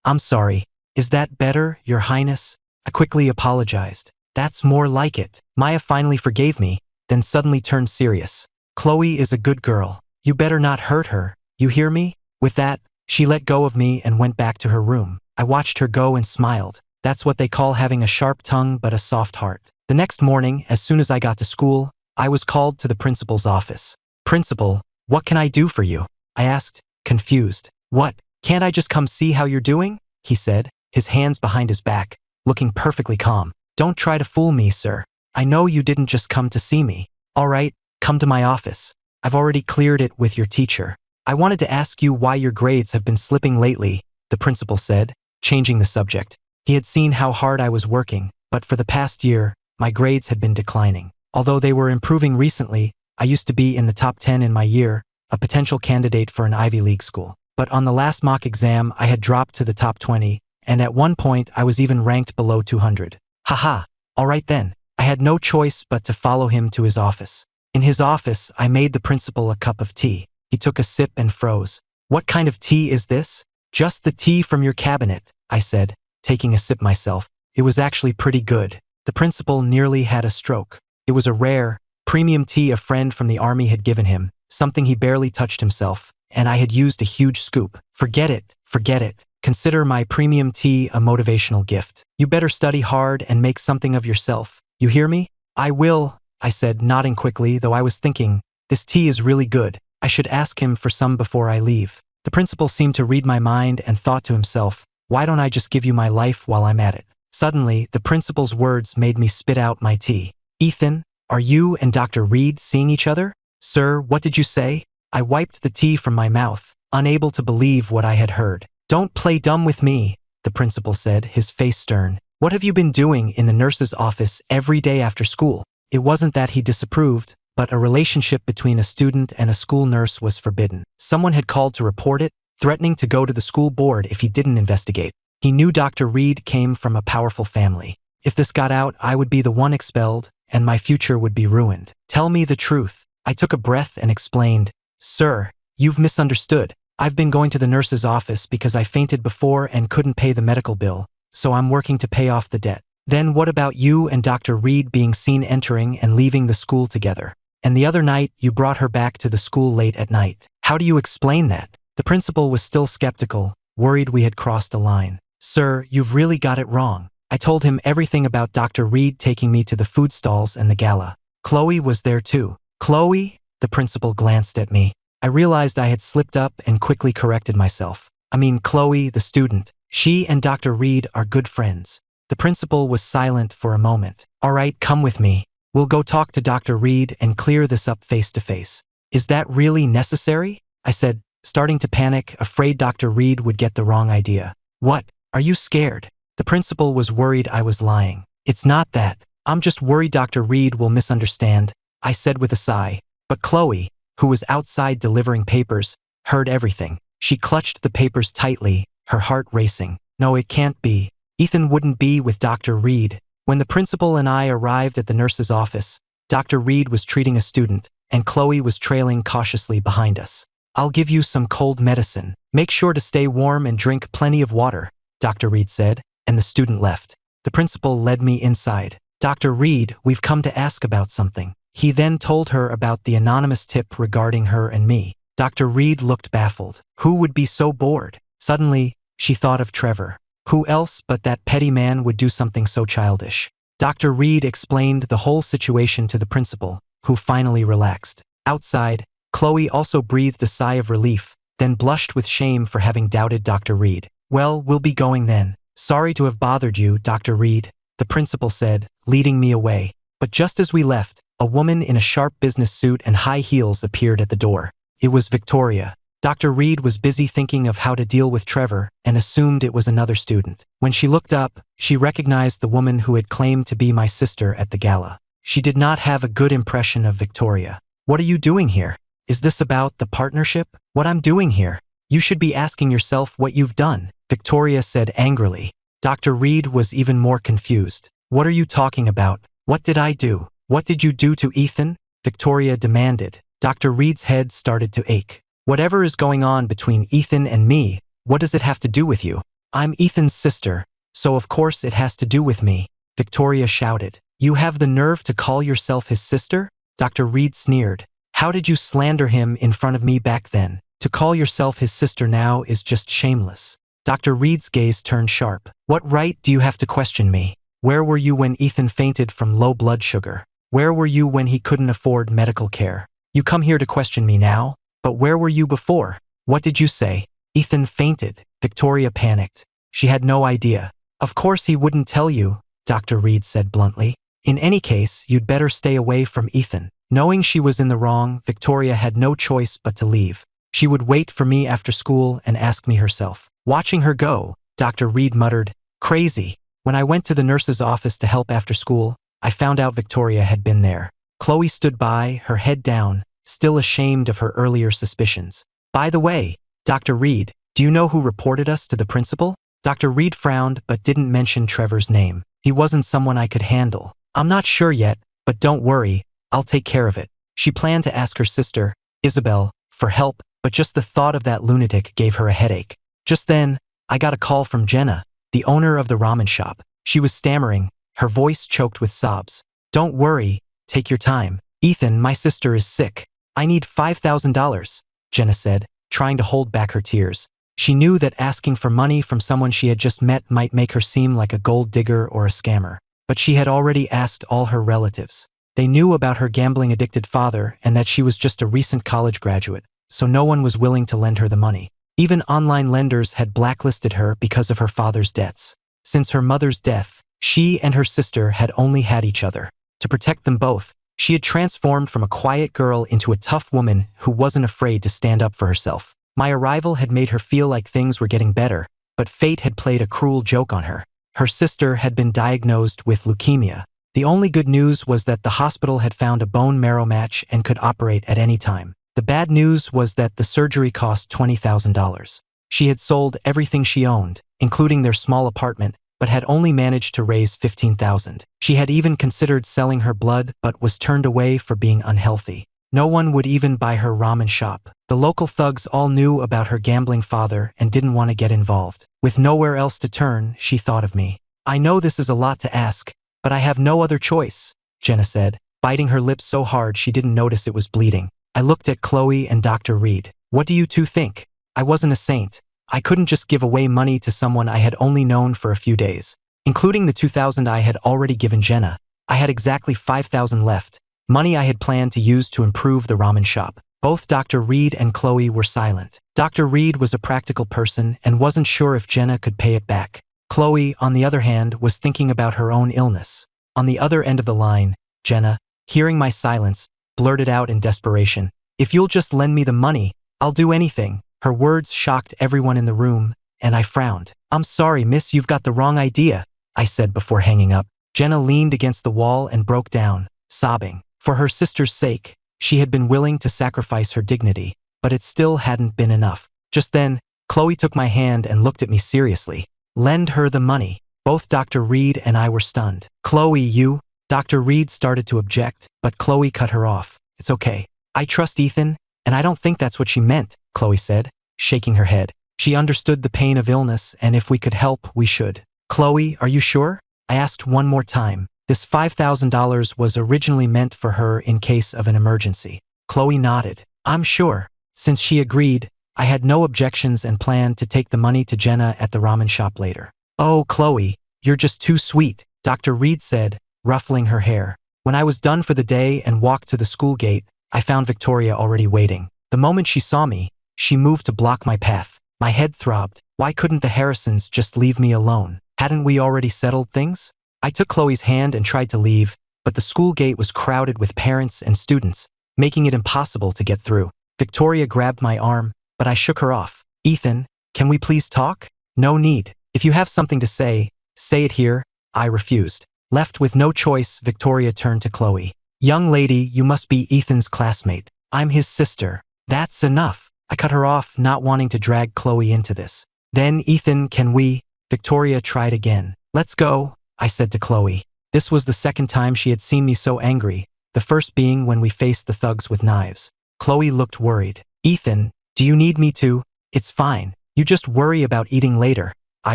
I'm sorry. Is that better, Your Highness? I quickly apologized. That's more like it. Maya finally forgave me, then suddenly turned serious. Chloe is a good girl. You better not hurt her. You hear me? With that, she let go of me and went back to her room. I watched her go and smiled. That's what they call having a sharp tongue but a soft heart. The next morning, as soon as I got to school, I was called to the principal's office. Principal, what can I do for you? I asked, confused. What? Can't I just come see how you're doing? He said, his hands behind his back, looking perfectly calm. Don't try to fool me, sir. I know you didn't just come to see me. All right, come to my office. I've already cleared it with your teacher. I wanted to ask you why your grades have been slipping lately, the principal said, changing the subject. He had seen how hard I was working, but for the past year, my grades had been declining. Although they were improving recently, I used to be in the top 10 in my year, a potential candidate for an Ivy League school. But on the last mock exam, I had dropped to the top 20, and at one point I was even ranked below 200. Haha, all right then. I had no choice but to follow him to his office. In his office, I made the principal a cup of tea. He took a sip and froze. What kind of tea is this? Just the tea from your cabinet, I said, taking a sip myself. It was actually pretty good. The principal nearly had a stroke. It was a rare, premium tea a friend from the army had given him, something he barely touched himself, and I had used a huge scoop. Forget it. Consider my premium tea a motivational gift. You better study hard and make something of yourself. You hear me? I will, I said, nodding quickly, though I was thinking, this tea is really good. I should ask him for some before I leave. The principal seemed to read my mind and thought to himself, why don't I just give you my life while I'm at it? Suddenly, the principal's words made me spit out my tea. Ethan, are you and Dr. Reed seeing each other? Sir, what did you say? I wiped the tea from my mouth, unable to believe what I had heard. Don't play dumb with me, the principal said, his face stern. What have you been doing in the nurse's office every day after school? It wasn't that he disapproved, but a relationship between a student and a school nurse was forbidden. Someone had called to report it, threatening to go to the school board if he didn't investigate. He knew Dr. Reed came from a powerful family. If this got out, I would be the one expelled, and my future would be ruined. Tell me the truth. I took a breath and explained, Sir, you've misunderstood. I've been going to the nurse's office because I fainted before and couldn't pay the medical bill, so I'm working to pay off the debt. Then what about you and Dr. Reed being seen entering and leaving the school together? And the other night, you brought her back to the school late at night. How do you explain that? The principal was still skeptical, worried we had crossed a line. Sir, you've really got it wrong. I told him everything about Dr. Reed taking me to the food stalls and the gala. Chloe was there too. Chloe? The principal glanced at me. I realized I had slipped up and quickly corrected myself. I mean, Chloe, the student. She and Dr. Reed are good friends. The principal was silent for a moment. All right, come with me. We'll go talk to Dr. Reed and clear this up face to face. Is that really necessary? I said, starting to panic, afraid Dr. Reed would get the wrong idea. What? Are you scared? The principal was worried I was lying. It's not that. I'm just worried Dr. Reed will misunderstand, I said with a sigh. But Chloe, who was outside delivering papers, heard everything. She clutched the papers tightly, her heart racing. No, it can't be. Ethan wouldn't be with Dr. Reed. When the principal and I arrived at the nurse's office, Dr. Reed was treating a student, and Chloe was trailing cautiously behind us. I'll give you some cold medicine. Make sure to stay warm and drink plenty of water, Dr. Reed said, and the student left. The principal led me inside. Dr. Reed, we've come to ask about something. He then told her about the anonymous tip regarding her and me. Dr. Reed looked baffled. Who would be so bored? Suddenly, she thought of Trevor. Who else but that petty man would do something so childish? Dr. Reed explained the whole situation to the principal, who finally relaxed. Outside, Chloe also breathed a sigh of relief, then blushed with shame for having doubted Dr. Reed. Well, we'll be going then. Sorry to have bothered you, Dr. Reed, the principal said, leading me away. But just as we left, a woman in a sharp business suit and high heels appeared at the door. It was Victoria. Dr. Reed was busy thinking of how to deal with Trevor and assumed it was another student. When she looked up, she recognized the woman who had claimed to be my sister at the gala. She did not have a good impression of Victoria. What are you doing here? Is this about the partnership? What I'm doing here? You should be asking yourself what you've done, Victoria said angrily. Dr. Reed was even more confused. What are you talking about? What did I do? What did you do to Ethan? Victoria demanded. Dr. Reed's head started to ache. Whatever is going on between Ethan and me, what does it have to do with you? I'm Ethan's sister, so of course it has to do with me, Victoria shouted. You have the nerve to call yourself his sister? Dr. Reed sneered. How did you slander him in front of me back then? To call yourself his sister now is just shameless. Dr. Reed's gaze turned sharp. What right do you have to question me? Where were you when Ethan fainted from low blood sugar? Where were you when he couldn't afford medical care? You come here to question me now? But where were you before? What did you say? Ethan fainted. Victoria panicked. She had no idea. Of course he wouldn't tell you, Dr. Reed said bluntly. In any case, you'd better stay away from Ethan. Knowing she was in the wrong, Victoria had no choice but to leave. She would wait for me after school and ask me herself. Watching her go, Dr. Reed muttered, crazy. When I went to the nurse's office to help after school, I found out Victoria had been there. Chloe stood by, her head down, still ashamed of her earlier suspicions. By the way, Dr. Reed, do you know who reported us to the principal? Dr. Reed frowned but didn't mention Trevor's name. He wasn't someone I could handle. I'm not sure yet, but don't worry, I'll take care of it. She planned to ask her sister, Isabel, for help, but just the thought of that lunatic gave her a headache. Just then, I got a call from Jenna, the owner of the ramen shop. She was stammering, her voice choked with sobs. Don't worry, take your time. Ethan, my sister is sick. I need $5,000, Jenna said, trying to hold back her tears. She knew that asking for money from someone she had just met might make her seem like a gold digger or a scammer. But she had already asked all her relatives. They knew about her gambling-addicted father and that she was just a recent college graduate, so no one was willing to lend her the money. Even online lenders had blacklisted her because of her father's debts. Since her mother's death, she and her sister had only had each other. To protect them both, she had transformed from a quiet girl into a tough woman who wasn't afraid to stand up for herself. My arrival had made her feel like things were getting better, but fate had played a cruel joke on her. Her sister had been diagnosed with leukemia. The only good news was that the hospital had found a bone marrow match and could operate at any time. The bad news was that the surgery cost $20,000. She had sold everything she owned, including their small apartment, but had only managed to raise $15,000. She had even considered selling her blood but was turned away for being unhealthy. No one would even buy her ramen shop. The local thugs all knew about her gambling father and didn't want to get involved. With nowhere else to turn, she thought of me. I know this is a lot to ask, but I have no other choice, Jenna said, biting her lips so hard she didn't notice it was bleeding. I looked at Chloe and Dr. Reed. What do you two think? I wasn't a saint. I couldn't just give away money to someone I had only known for a few days. Including the $2,000 I had already given Jenna, I had exactly $5,000 left. money I had planned to use to improve the ramen shop. Both Dr. Reed and Chloe were silent. Dr. Reed was a practical person and wasn't sure if Jenna could pay it back. Chloe, on the other hand, was thinking about her own illness. On the other end of the line, Jenna, hearing my silence, blurted out in desperation, "If you'll just lend me the money, I'll do anything." Her words shocked everyone in the room, and I frowned. "I'm sorry, miss, you've got the wrong idea," I said before hanging up. Jenna leaned against the wall and broke down, sobbing. For her sister's sake, she had been willing to sacrifice her dignity, but it still hadn't been enough. Just then, Chloe took my hand and looked at me seriously. "Lend her the money." Both Dr. Reed and I were stunned. "Chloe, you—" Dr. Reed started to object, but Chloe cut her off. "It's okay. I trust Ethan, and I don't think that's what she meant," Chloe said, shaking her head. "She understood the pain of illness, and if we could help, we should." "Chloe, are you sure?" I asked one more time. This $5,000 was originally meant for her in case of an emergency. Chloe nodded. "I'm sure." Since she agreed, I had no objections and planned to take the money to Jenna at the ramen shop later. "Oh, Chloe, you're just too sweet," Dr. Reed said, ruffling her hair. When I was done for the day and walked to the school gate, I found Victoria already waiting. The moment she saw me, she moved to block my path. My head throbbed. Why couldn't the Harrisons just leave me alone? Hadn't we already settled things? I took Chloe's hand and tried to leave, but the school gate was crowded with parents and students, making it impossible to get through. Victoria grabbed my arm, but I shook her off. "Ethan, can we please talk?" "No need. If you have something to say it here." I refused. Left with no choice, Victoria turned to Chloe. "Young lady, you must be Ethan's classmate. I'm his sister." "That's enough." I cut her off, not wanting to drag Chloe into this. "Then, Ethan, can we—" Victoria tried again. "Let's go," I said to Chloe. This was the second time she had seen me so angry, the first being when we faced the thugs with knives. Chloe looked worried. "Ethan, do you need me to?" "It's fine. You just worry about eating later," I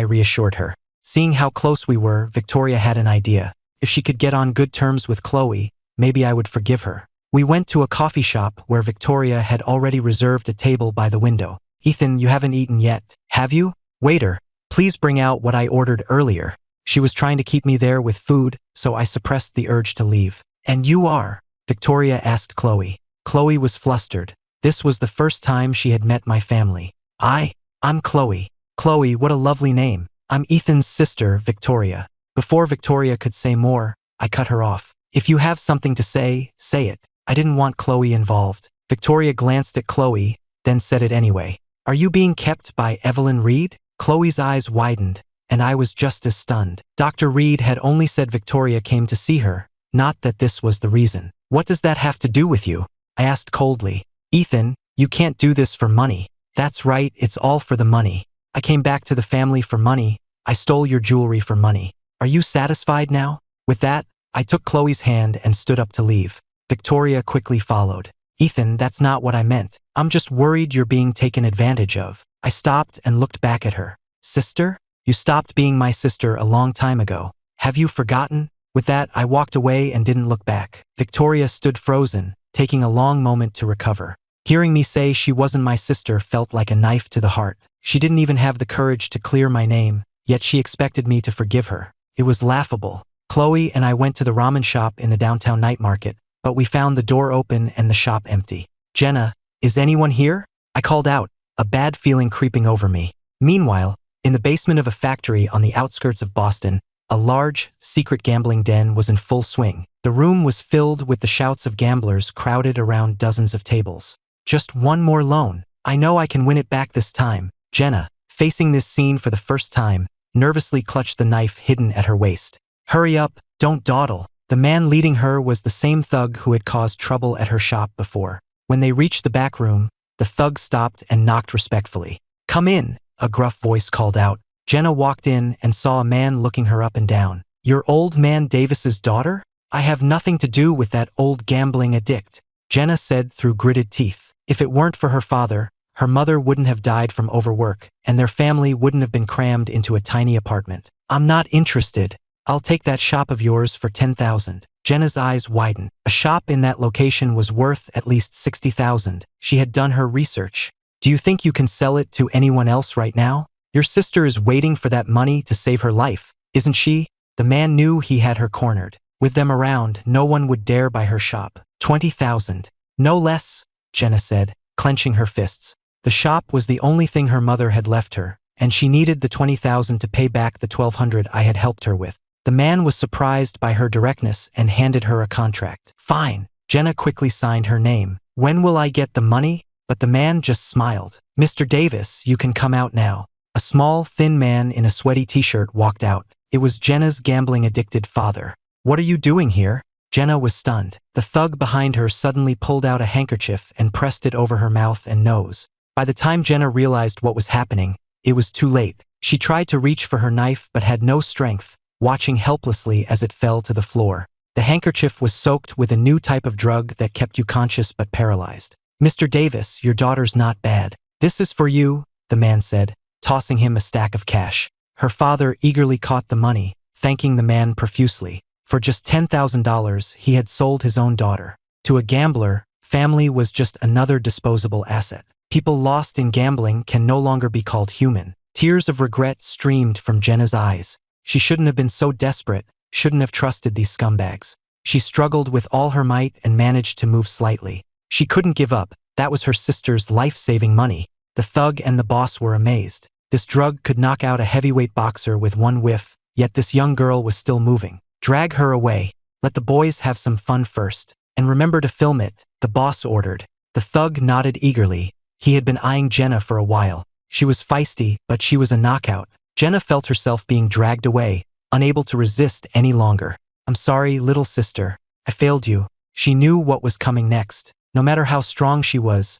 reassured her. Seeing how close we were, Victoria had an idea. If she could get on good terms with Chloe, maybe I would forgive her. We went to a coffee shop where Victoria had already reserved a table by the window. "Ethan, you haven't eaten yet, have you? Waiter, please bring out what I ordered earlier." She was trying to keep me there with food, so I suppressed the urge to leave. "And you are?" Victoria asked Chloe. Chloe was flustered. This was the first time she had met my family. I'm Chloe." "Chloe, what a lovely name. I'm Ethan's sister, Victoria." Before Victoria could say more, I cut her off. "If you have something to say it." I didn't want Chloe involved. Victoria glanced at Chloe, then said it anyway. "Are you being kept by Evelyn Reed?" Chloe's eyes widened, and I was just as stunned. Dr. Reed had only said Victoria came to see her, not that this was the reason. "What does that have to do with you?" I asked coldly. "Ethan, you can't do this for money." "That's right, it's all for the money. I came back to the family for money. I stole your jewelry for money. Are you satisfied now?" With that, I took Chloe's hand and stood up to leave. Victoria quickly followed. "Ethan, that's not what I meant. I'm just worried you're being taken advantage of." I stopped and looked back at her. "Sister? You stopped being my sister a long time ago. Have you forgotten?" With that, I walked away and didn't look back. Victoria stood frozen, taking a long moment to recover. Hearing me say she wasn't my sister felt like a knife to the heart. She didn't even have the courage to clear my name, yet she expected me to forgive her. It was laughable. Chloe and I went to the ramen shop in the downtown night market, but we found the door open and the shop empty. "Jenna, is anyone here?" I called out, a bad feeling creeping over me. Meanwhile, in the basement of a factory on the outskirts of Boston, a large, secret gambling den was in full swing. The room was filled with the shouts of gamblers crowded around dozens of tables. "Just one more loan. I know I can win it back this time." Jenna, facing this scene for the first time, nervously clutched the knife hidden at her waist. "Hurry up, don't dawdle." The man leading her was the same thug who had caused trouble at her shop before. When they reached the back room, the thug stopped and knocked respectfully. "Come in," a gruff voice called out. Jenna walked in and saw a man looking her up and down. "You're old man Davis's daughter?" "I have nothing to do with that old gambling addict," Jenna said through gritted teeth. If it weren't for her father, her mother wouldn't have died from overwork, and their family wouldn't have been crammed into a tiny apartment. "I'm not interested. I'll take that shop of yours for $10,000. Jenna's eyes widened. A shop in that location was worth at least $60,000. She had done her research. "Do you think you can sell it to anyone else right now? Your sister is waiting for that money to save her life, isn't she?" The man knew he had her cornered. With them around, no one would dare buy her shop. 20,000. No less, Jenna said, clenching her fists. The shop was the only thing her mother had left her, and she needed the 20,000 to pay back the 1,200 I had helped her with. The man was surprised by her directness and handed her a contract. Fine. Jenna quickly signed her name. When will I get the money? But the man just smiled. Mr. Davis, you can come out now. A small, thin man in a sweaty t-shirt walked out. It was Jenna's gambling-addicted father. What are you doing here? Jenna was stunned. The thug behind her suddenly pulled out a handkerchief and pressed it over her mouth and nose. By the time Jenna realized what was happening, it was too late. She tried to reach for her knife but had no strength, watching helplessly as it fell to the floor. The handkerchief was soaked with a new type of drug that kept you conscious but paralyzed. Mr. Davis, your daughter's not bad. This is for you, the man said, tossing him a stack of cash. Her father eagerly caught the money, thanking the man profusely. For just $10,000, he had sold his own daughter. To a gambler, family was just another disposable asset. People lost in gambling can no longer be called human. Tears of regret streamed from Jenna's eyes. She shouldn't have been so desperate, shouldn't have trusted these scumbags. She struggled with all her might and managed to move slightly. She couldn't give up. That was her sister's life-saving money. The thug and the boss were amazed. This drug could knock out a heavyweight boxer with one whiff, yet this young girl was still moving. Drag her away. Let the boys have some fun first. And remember to film it, the boss ordered. The thug nodded eagerly. He had been eyeing Jenna for a while. She was feisty, but she was a knockout. Jenna felt herself being dragged away, unable to resist any longer. I'm sorry, little sister. I failed you. She knew what was coming next. No matter how strong she was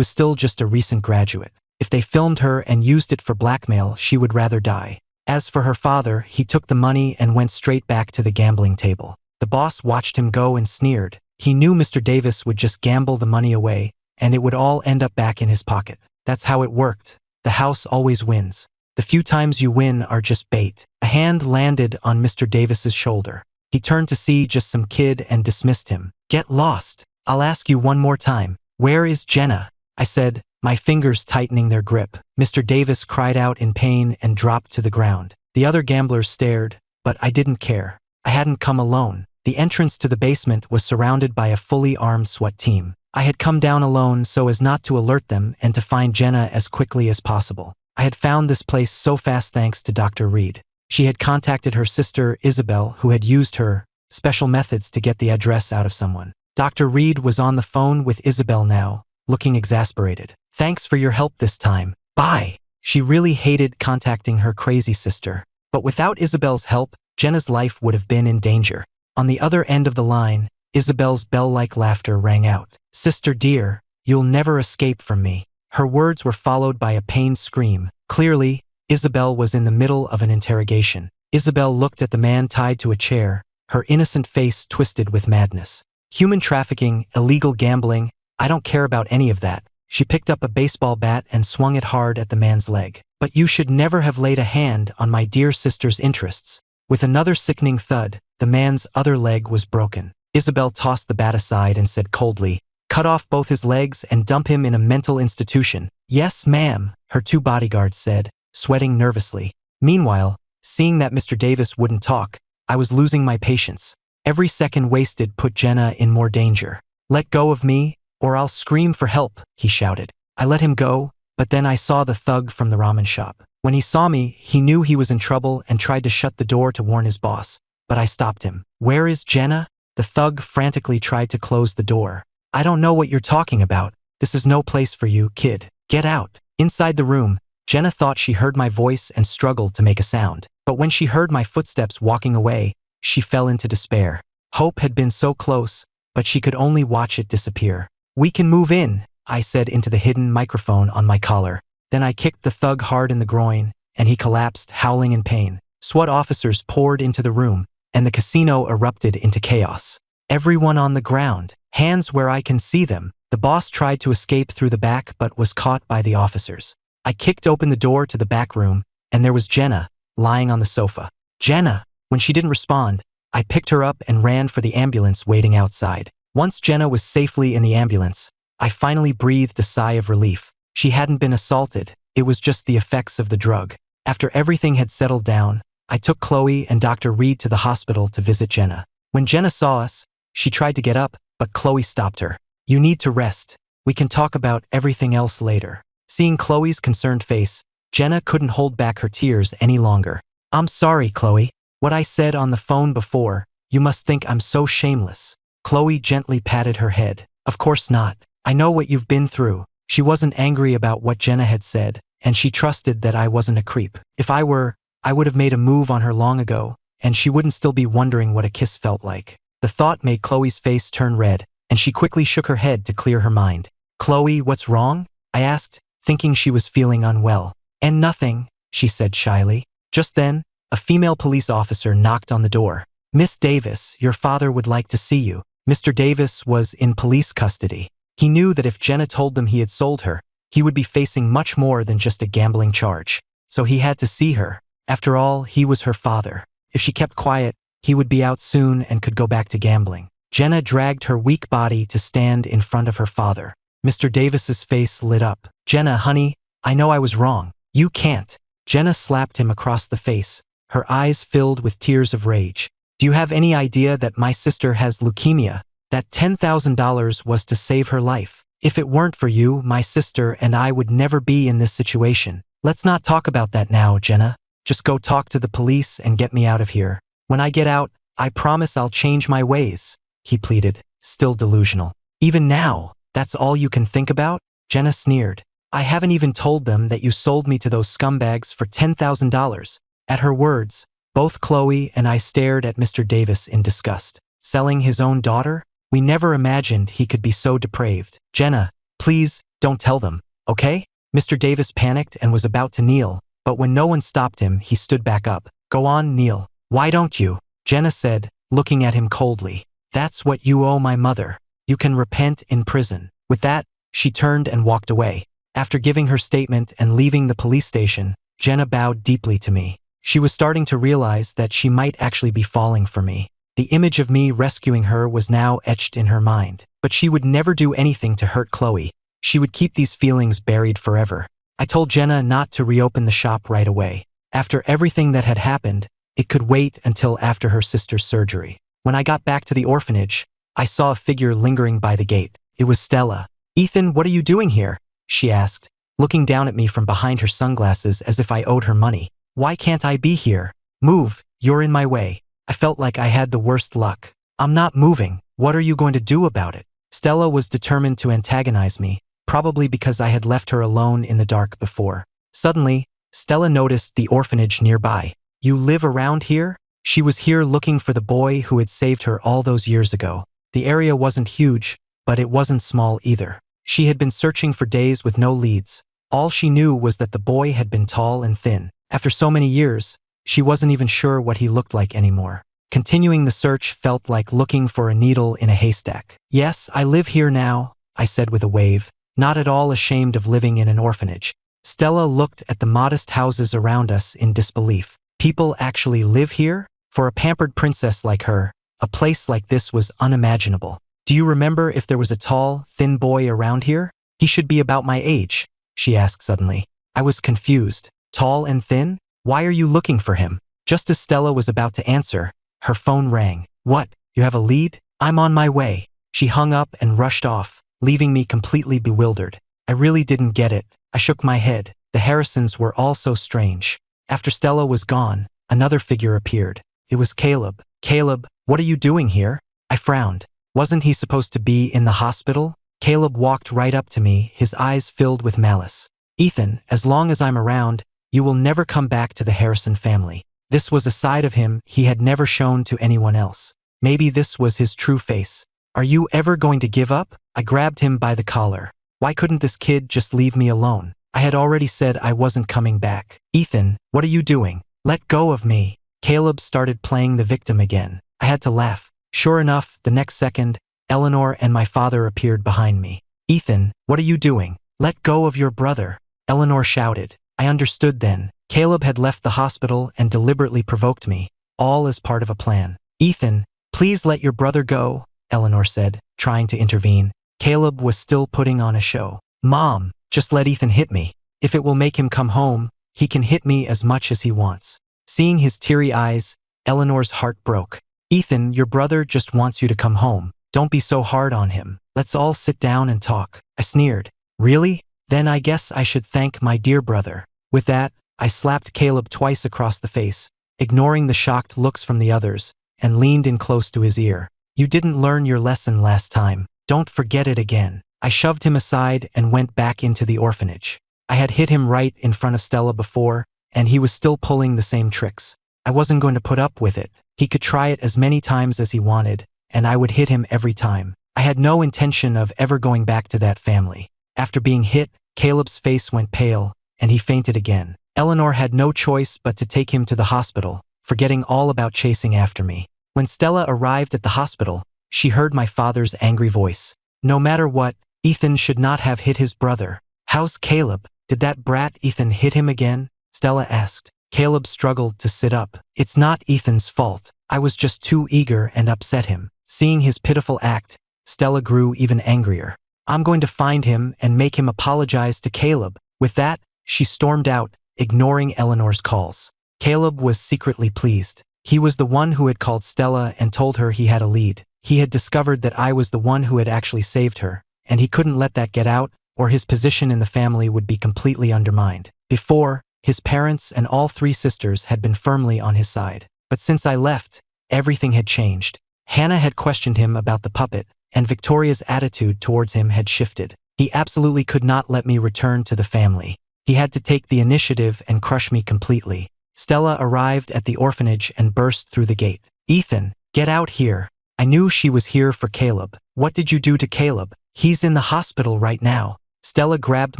still just a recent graduate. If they filmed her and used it for blackmail, she would rather die. As for her father, he took the money and went straight back to the gambling table. The boss watched him go and sneered. He knew Mr. Davis would just gamble the money away, and it would all end up back in his pocket. That's how it worked. The house always wins. The few times you win are just bait. A hand landed on Mr. Davis's shoulder. He turned to see just some kid and dismissed him. Get lost. I'll ask you one more time. Where is Jenna? I said, my fingers tightening their grip. Mr. Davis cried out in pain and dropped to the ground. The other gamblers stared, but I didn't care. I hadn't come alone. The entrance to the basement was surrounded by a fully armed SWAT team. I had come down alone so as not to alert them and to find Jenna as quickly as possible. I had found this place so fast thanks to Dr. Reed. She had contacted her sister, Isabel, who had used her special methods to get the address out of someone. Dr. Reed was on the phone with Isabel now, looking exasperated. Thanks for your help this time. Bye. She really hated contacting her crazy sister. But without Isabel's help, Jenna's life would have been in danger. On the other end of the line, Isabel's bell-like laughter rang out. Sister dear, you'll never escape from me. Her words were followed by a pained scream. Clearly, Isabel was in the middle of an interrogation. Isabel looked at the man tied to a chair, her innocent face twisted with madness. Human trafficking, illegal gambling, I don't care about any of that. She picked up a baseball bat and swung it hard at the man's leg. But you should never have laid a hand on my dear sister's interests. With another sickening thud, the man's other leg was broken. Isabel tossed the bat aside and said coldly, cut off both his legs and dump him in a mental institution. Yes, ma'am, her two bodyguards said, sweating nervously. Meanwhile, seeing that Mr. Davis wouldn't talk, I was losing my patience. Every second wasted put Jenna in more danger. Let go of me, or I'll scream for help, he shouted. I let him go, but then I saw the thug from the ramen shop. When he saw me, he knew he was in trouble and tried to shut the door to warn his boss. But I stopped him. Where is Jenna? The thug frantically tried to close the door. I don't know what you're talking about. This is no place for you, kid. Get out. Inside the room, Jenna thought she heard my voice and struggled to make a sound. But when she heard my footsteps walking away, she fell into despair. Hope had been so close, but she could only watch it disappear. We can move in, I said into the hidden microphone on my collar. Then I kicked the thug hard in the groin, and he collapsed, howling in pain. SWAT officers poured into the room, and the casino erupted into chaos. Everyone on the ground, hands where I can see them. The boss tried to escape through the back but was caught by the officers. I kicked open the door to the back room, and there was Jenna, lying on the sofa. Jenna! When she didn't respond, I picked her up and ran for the ambulance waiting outside. Once Jenna was safely in the ambulance, I finally breathed a sigh of relief. She hadn't been assaulted, it was just the effects of the drug. After everything had settled down, I took Chloe and Dr. Reed to the hospital to visit Jenna. When Jenna saw us, she tried to get up, but Chloe stopped her. You need to rest. We can talk about everything else later. Seeing Chloe's concerned face, Jenna couldn't hold back her tears any longer. I'm sorry, Chloe. What I said on the phone before, you must think I'm so shameless. Chloe gently patted her head. Of course not. I know what you've been through. She wasn't angry about what Jenna had said, and she trusted that I wasn't a creep. If I were, I would have made a move on her long ago, and she wouldn't still be wondering what a kiss felt like. The thought made Chloe's face turn red, and she quickly shook her head to clear her mind. Chloe, what's wrong? I asked, thinking she was feeling unwell. And nothing, she said shyly. Just then, a female police officer knocked on the door. Miss Davis, your father would like to see you. Mr. Davis was in police custody. He knew that if Jenna told them he had sold her, he would be facing much more than just a gambling charge. So he had to see her. After all, he was her father. If she kept quiet, he would be out soon and could go back to gambling. Jenna dragged her weak body to stand in front of her father. Mr. Davis's face lit up. Jenna, honey, I know I was wrong. You can't. Jenna slapped him across the face, her eyes filled with tears of rage. Do you have any idea that my sister has leukemia? That $10,000 was to save her life. If it weren't for you, my sister and I would never be in this situation. Let's not talk about that now, Jenna. Just go talk to the police and get me out of here. When I get out, I promise I'll change my ways, he pleaded, still delusional. Even now, that's all you can think about? Jenna sneered. I haven't even told them that you sold me to those scumbags for $10,000. At her words, both Chloe and I stared at Mr. Davis in disgust. Selling his own daughter? We never imagined he could be so depraved. Jenna, please, don't tell them, okay? Mr. Davis panicked and was about to kneel, but when no one stopped him, he stood back up. Go on, kneel. Why don't you? Jenna said, looking at him coldly. That's what you owe my mother. You can repent in prison. With that, she turned and walked away. After giving her statement and leaving the police station, Jenna bowed deeply to me. She was starting to realize that she might actually be falling for me. The image of me rescuing her was now etched in her mind. But she would never do anything to hurt Chloe. She would keep these feelings buried forever. I told Jenna not to reopen the shop right away. After everything that had happened, it could wait until after her sister's surgery. When I got back to the orphanage, I saw a figure lingering by the gate. It was Stella. Ethan, what are you doing here? She asked, looking down at me from behind her sunglasses as if I owed her money. Why can't I be here? Move, you're in my way. I felt like I had the worst luck. I'm not moving. What are you going to do about it? Stella was determined to antagonize me, probably because I had left her alone in the dark before. Suddenly, Stella noticed the orphanage nearby. You live around here? She was here looking for the boy who had saved her all those years ago. The area wasn't huge, but it wasn't small either. She had been searching for days with no leads. All she knew was that the boy had been tall and thin. After so many years, she wasn't even sure what he looked like anymore. Continuing the search felt like looking for a needle in a haystack. Yes, I live here now, I said with a wave, not at all ashamed of living in an orphanage. Stella looked at the modest houses around us in disbelief. People actually live here? For a pampered princess like her, a place like this was unimaginable. Do you remember if there was a tall, thin boy around here? He should be about my age, she asked suddenly. I was confused. Tall and thin? Why are you looking for him? Just as Stella was about to answer, her phone rang. What? You have a lead? I'm on my way. She hung up and rushed off, leaving me completely bewildered. I really didn't get it. I shook my head. The Harrisons were all so strange. After Stella was gone, another figure appeared. It was Caleb. Caleb, what are you doing here? I frowned. Wasn't he supposed to be in the hospital? Caleb walked right up to me, his eyes filled with malice. Ethan, as long as I'm around, you will never come back to the Harrison family. This was a side of him he had never shown to anyone else. Maybe this was his true face. Are you ever going to give up? I grabbed him by the collar. Why couldn't this kid just leave me alone? I had already said I wasn't coming back. Ethan, what are you doing? Let go of me. Caleb started playing the victim again. I had to laugh. Sure enough, the next second, Eleanor and my father appeared behind me. Ethan, what are you doing? Let go of your brother. Eleanor shouted. I understood then. Caleb had left the hospital and deliberately provoked me, all as part of a plan. Ethan, please let your brother go, Eleanor said, trying to intervene. Caleb was still putting on a show. Mom, just let Ethan hit me. If it will make him come home, he can hit me as much as he wants. Seeing his teary eyes, Eleanor's heart broke. Ethan, your brother just wants you to come home. Don't be so hard on him. Let's all sit down and talk. I sneered. Really? Then I guess I should thank my dear brother. With that, I slapped Caleb twice across the face, ignoring the shocked looks from the others, and leaned in close to his ear. You didn't learn your lesson last time. Don't forget it again. I shoved him aside and went back into the orphanage. I had hit him right in front of Stella before, and he was still pulling the same tricks. I wasn't going to put up with it. He could try it as many times as he wanted, and I would hit him every time. I had no intention of ever going back to that family. After being hit, Caleb's face went pale, and he fainted again. Eleanor had no choice but to take him to the hospital, forgetting all about chasing after me. When Stella arrived at the hospital, she heard my father's angry voice. No matter what, Ethan should not have hit his brother. How's Caleb? Did that brat Ethan hit him again? Stella asked. Caleb struggled to sit up. It's not Ethan's fault. I was just too eager and upset him. Seeing his pitiful act, Stella grew even angrier. I'm going to find him and make him apologize to Caleb. With that, she stormed out, ignoring Eleanor's calls. Caleb was secretly pleased. He was the one who had called Stella and told her he had a lead. He had discovered that I was the one who had actually saved her, and he couldn't let that get out, or his position in the family would be completely undermined. Before, his parents and all 3 sisters had been firmly on his side. But since I left, everything had changed. Hannah had questioned him about the puppet, and Victoria's attitude towards him had shifted. He absolutely could not let me return to the family. He had to take the initiative and crush me completely. Stella arrived at the orphanage and burst through the gate. Ethan, get out here. I knew she was here for Caleb. What did you do to Caleb? He's in the hospital right now. Stella grabbed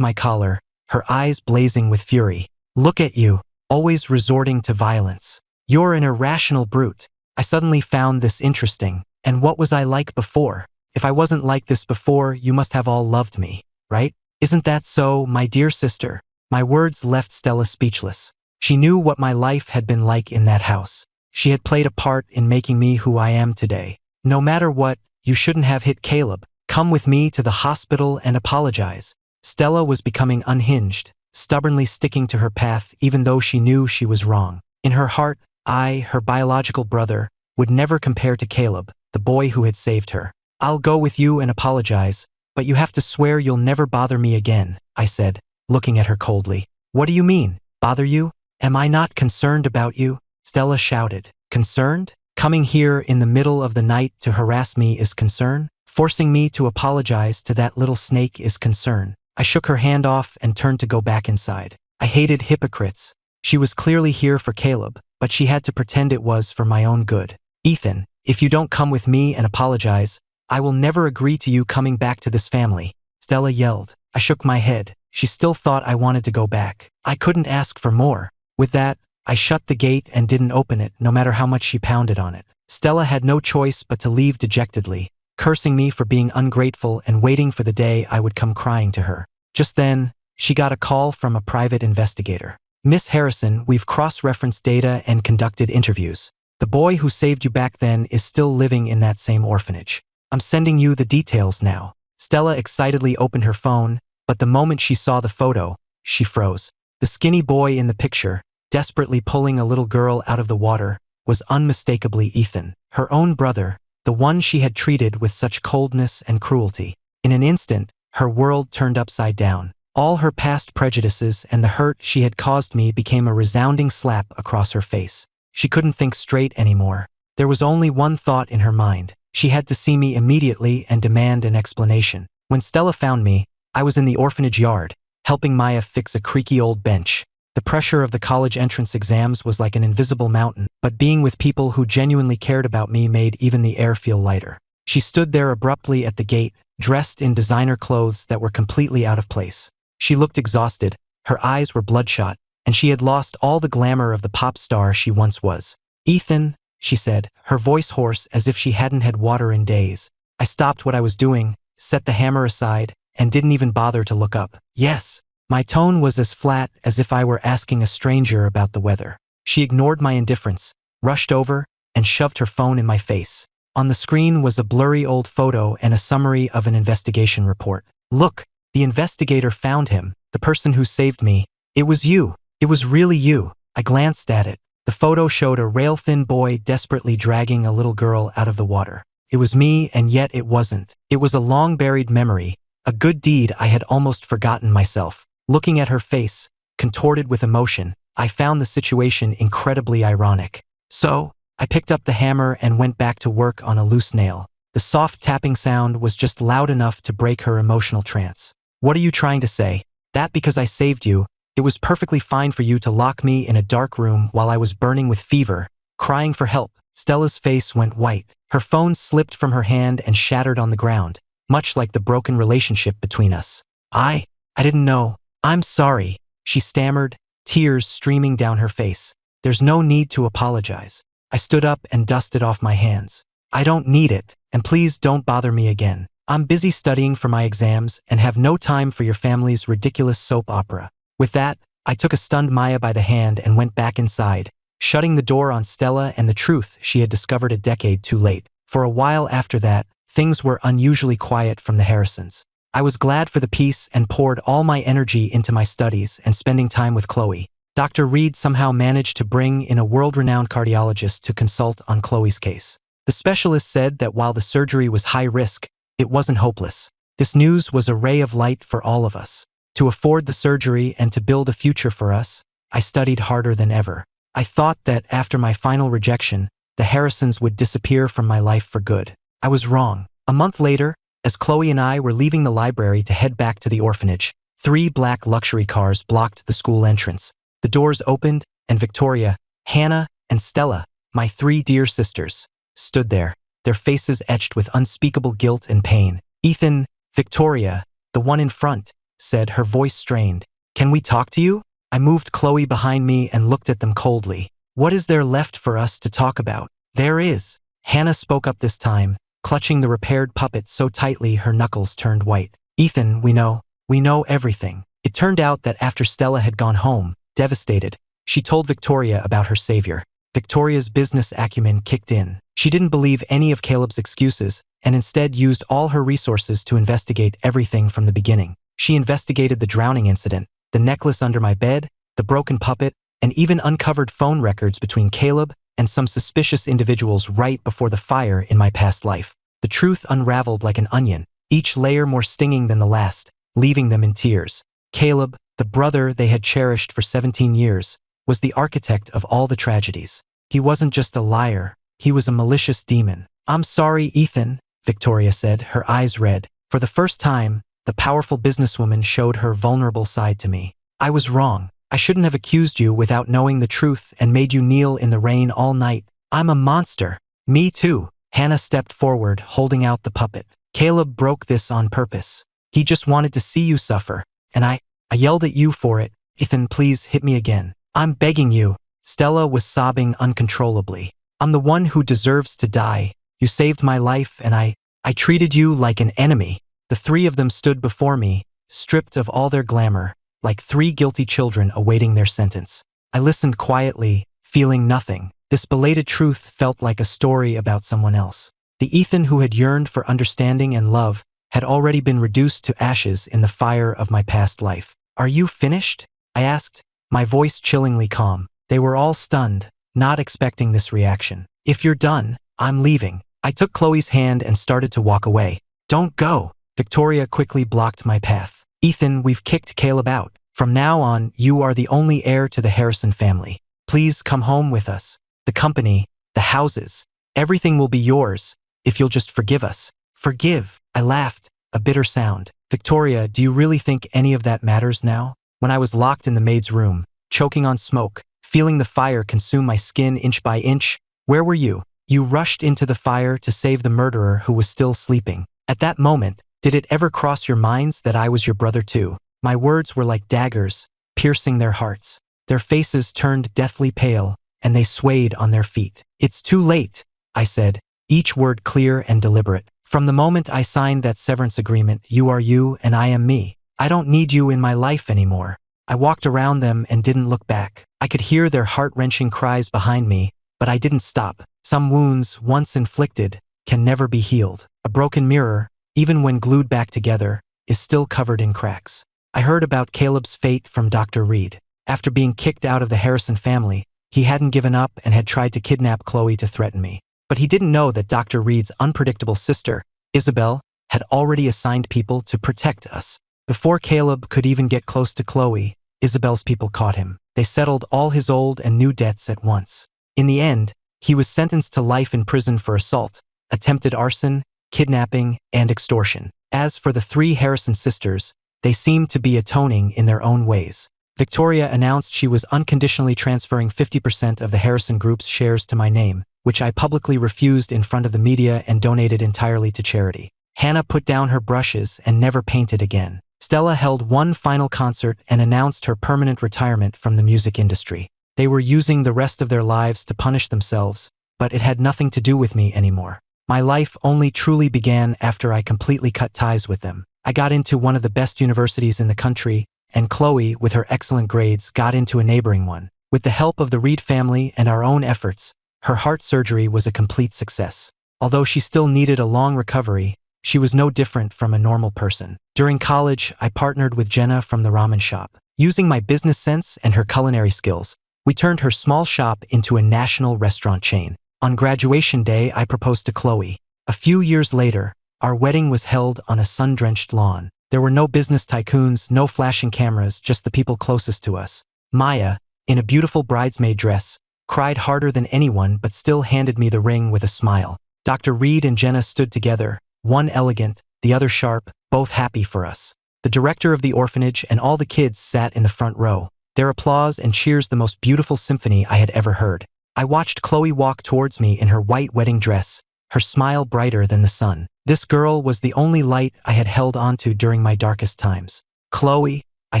my collar, her eyes blazing with fury. Look at you, always resorting to violence. You're an irrational brute. I suddenly found this interesting. And what was I like before? If I wasn't like this before, you must have all loved me, right? Isn't that so, my dear sister? My words left Stella speechless. She knew what my life had been like in that house. She had played a part in making me who I am today. No matter what, you shouldn't have hit Caleb. Come with me to the hospital and apologize. Stella was becoming unhinged, stubbornly sticking to her path even though she knew she was wrong. In her heart, I, her biological brother, would never compare to Caleb, the boy who had saved her. I'll go with you and apologize, but you have to swear you'll never bother me again, I said, looking at her coldly. What do you mean, bother you? Am I not concerned about you? Stella shouted. Concerned? Coming here in the middle of the night to harass me is concern? Forcing me to apologize to that little snake is concern. I shook her hand off and turned to go back inside. I hated hypocrites. She was clearly here for Caleb, but she had to pretend it was for my own good. Ethan, if you don't come with me and apologize, I will never agree to you coming back to this family, Stella yelled. I shook my head. She still thought I wanted to go back. I couldn't ask for more. With that, I shut the gate and didn't open it no matter how much she pounded on it. Stella had no choice but to leave dejectedly, cursing me for being ungrateful and waiting for the day I would come crying to her. Just then, she got a call from a private investigator. Miss Harrison, we've cross-referenced data and conducted interviews. The boy who saved you back then is still living in that same orphanage. I'm sending you the details now. Stella excitedly opened her phone, but the moment she saw the photo, she froze. The skinny boy in the picture, desperately pulling a little girl out of the water, was unmistakably Ethan, her own brother, the one she had treated with such coldness and cruelty. In an instant, her world turned upside down. All her past prejudices and the hurt she had caused me became a resounding slap across her face. She couldn't think straight anymore. There was only one thought in her mind. She had to see me immediately and demand an explanation. When Stella found me, I was in the orphanage yard, helping Maya fix a creaky old bench. The pressure of the college entrance exams was like an invisible mountain, but being with people who genuinely cared about me made even the air feel lighter. She stood there abruptly at the gate, dressed in designer clothes that were completely out of place. She looked exhausted, her eyes were bloodshot, and she had lost all the glamour of the pop star she once was. Ethan, she said, her voice hoarse as if she hadn't had water in days. I stopped what I was doing, set the hammer aside, and didn't even bother to look up. Yes. My tone was as flat as if I were asking a stranger about the weather. She ignored my indifference, rushed over, and shoved her phone in my face. On the screen was a blurry old photo and a summary of an investigation report. Look, the investigator found him, the person who saved me. It was you. It was really you. I glanced at it. The photo showed a rail-thin boy desperately dragging a little girl out of the water. It was me, and yet it wasn't. It was a long-buried memory, a good deed I had almost forgotten myself. Looking at her face, contorted with emotion, I found the situation incredibly ironic. So, I picked up the hammer and went back to work on a loose nail. The soft tapping sound was just loud enough to break her emotional trance. What are you trying to say? That because I saved you, it was perfectly fine for you to lock me in a dark room while I was burning with fever, crying for help. Stella's face went white. Her phone slipped from her hand and shattered on the ground, much like the broken relationship between us. I didn't know. I'm sorry, she stammered, tears streaming down her face. There's no need to apologize. I stood up and dusted off my hands. I don't need it, and please don't bother me again. I'm busy studying for my exams and have no time for your family's ridiculous soap opera. With that, I took a stunned Maya by the hand and went back inside, shutting the door on Stella and the truth she had discovered a decade too late. For a while after that, things were unusually quiet from the Harrisons. I was glad for the peace and poured all my energy into my studies and spending time with Chloe. Dr. Reed somehow managed to bring in a world-renowned cardiologist to consult on Chloe's case. The specialist said that while the surgery was high risk, it wasn't hopeless. This news was a ray of light for all of us. To afford the surgery and to build a future for us, I studied harder than ever. I thought that after my final rejection, the Harrisons would disappear from my life for good. I was wrong. A month later, as Chloe and I were leaving the library to head back to the orphanage, 3 black luxury cars blocked the school entrance. The doors opened, and Victoria, Hannah, and Stella, my 3 dear sisters, stood there, their faces etched with unspeakable guilt and pain. Ethan, Victoria, the one in front, said, her voice strained. Can we talk to you? I moved Chloe behind me and looked at them coldly. What is there left for us to talk about? There is. Hannah spoke up this time, clutching the repaired puppet so tightly her knuckles turned white. Ethan, we know everything. It turned out that after Stella had gone home, devastated, she told Victoria about her savior. Victoria's business acumen kicked in. She didn't believe any of Caleb's excuses and instead used all her resources to investigate everything from the beginning. She investigated the drowning incident, the necklace under my bed, the broken puppet, and even uncovered phone records between Caleb and some suspicious individuals right before the fire in my past life. The truth unraveled like an onion, each layer more stinging than the last, leaving them in tears. Caleb, the brother they had cherished for 17 years, was the architect of all the tragedies. He wasn't just a liar, he was a malicious demon. I'm sorry, Ethan, Victoria said, her eyes red. For the first time, the powerful businesswoman showed her vulnerable side to me. I was wrong. I shouldn't have accused you without knowing the truth and made you kneel in the rain all night. I'm a monster. Me too. Hannah stepped forward, holding out the puppet. Caleb broke this on purpose. He just wanted to see you suffer. And I yelled at you for it. Ethan, please hit me again. I'm begging you. Stella was sobbing uncontrollably. I'm the one who deserves to die. You saved my life and I treated you like an enemy. The 3 of them stood before me, stripped of all their glamour, like 3 guilty children awaiting their sentence. I listened quietly, feeling nothing. This belated truth felt like a story about someone else. The Ethan who had yearned for understanding and love had already been reduced to ashes in the fire of my past life. Are you finished? I asked, my voice chillingly calm. They were all stunned, not expecting this reaction. If you're done, I'm leaving. I took Chloe's hand and started to walk away. Don't go. Victoria quickly blocked my path. Ethan, we've kicked Caleb out. From now on, you are the only heir to the Harrison family. Please come home with us. The company, the houses, everything will be yours, if you'll just forgive us. Forgive. I laughed, a bitter sound. Victoria, do you really think any of that matters now? When I was locked in the maid's room, choking on smoke, feeling the fire consume my skin inch by inch, where were you? You rushed into the fire to save the murderer who was still sleeping. At that moment, did it ever cross your minds that I was your brother too? My words were like daggers, piercing their hearts. Their faces turned deathly pale, and they swayed on their feet. It's too late, I said, each word clear and deliberate. From the moment I signed that severance agreement, you are you and I am me. I don't need you in my life anymore. I walked around them and didn't look back. I could hear their heart-wrenching cries behind me, but I didn't stop. Some wounds, once inflicted, can never be healed. A broken mirror, even when glued back together, is still covered in cracks. I heard about Caleb's fate from Dr. Reed. After being kicked out of the Harrison family, he hadn't given up and had tried to kidnap Chloe to threaten me. But he didn't know that Dr. Reed's unpredictable sister, Isabel, had already assigned people to protect us. Before Caleb could even get close to Chloe, Isabel's people caught him. They settled all his old and new debts at once. In the end, he was sentenced to life in prison for assault, attempted arson, kidnapping, and extortion. As for the three Harrison sisters, they seemed to be atoning in their own ways. Victoria announced she was unconditionally transferring 50% of the Harrison Group's shares to my name, which I publicly refused in front of the media and donated entirely to charity. Hannah put down her brushes and never painted again. Stella held one final concert and announced her permanent retirement from the music industry. They were using the rest of their lives to punish themselves, but it had nothing to do with me anymore. My life only truly began after I completely cut ties with them. I got into one of the best universities in the country, and Chloe, with her excellent grades, got into a neighboring one. With the help of the Reed family and our own efforts, her heart surgery was a complete success. Although she still needed a long recovery, she was no different from a normal person. During college, I partnered with Jenna from the ramen shop. Using my business sense and her culinary skills, we turned her small shop into a national restaurant chain. On graduation day, I proposed to Chloe. A few years later, our wedding was held on a sun-drenched lawn. There were no business tycoons, no flashing cameras, just the people closest to us. Maya, in a beautiful bridesmaid dress, cried harder than anyone but still handed me the ring with a smile. Dr. Reed and Jenna stood together, one elegant, the other sharp, both happy for us. The director of the orphanage and all the kids sat in the front row, their applause and cheers the most beautiful symphony I had ever heard. I watched Chloe walk towards me in her white wedding dress, her smile brighter than the sun. This girl was the only light I had held onto during my darkest times. "Chloe," I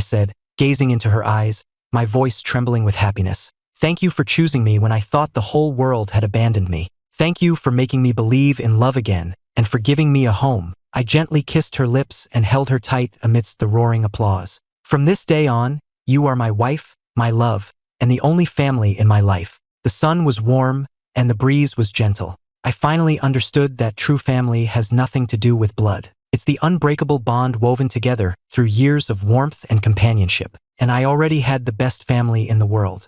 said, gazing into her eyes, my voice trembling with happiness. "Thank you for choosing me when I thought the whole world had abandoned me. Thank you for making me believe in love again, and for giving me a home." I gently kissed her lips and held her tight amidst the roaring applause. "From this day on, you are my wife, my love, and the only family in my life." The sun was warm, and the breeze was gentle. I finally understood that true family has nothing to do with blood. It's the unbreakable bond woven together through years of warmth and companionship. And I already had the best family in the world.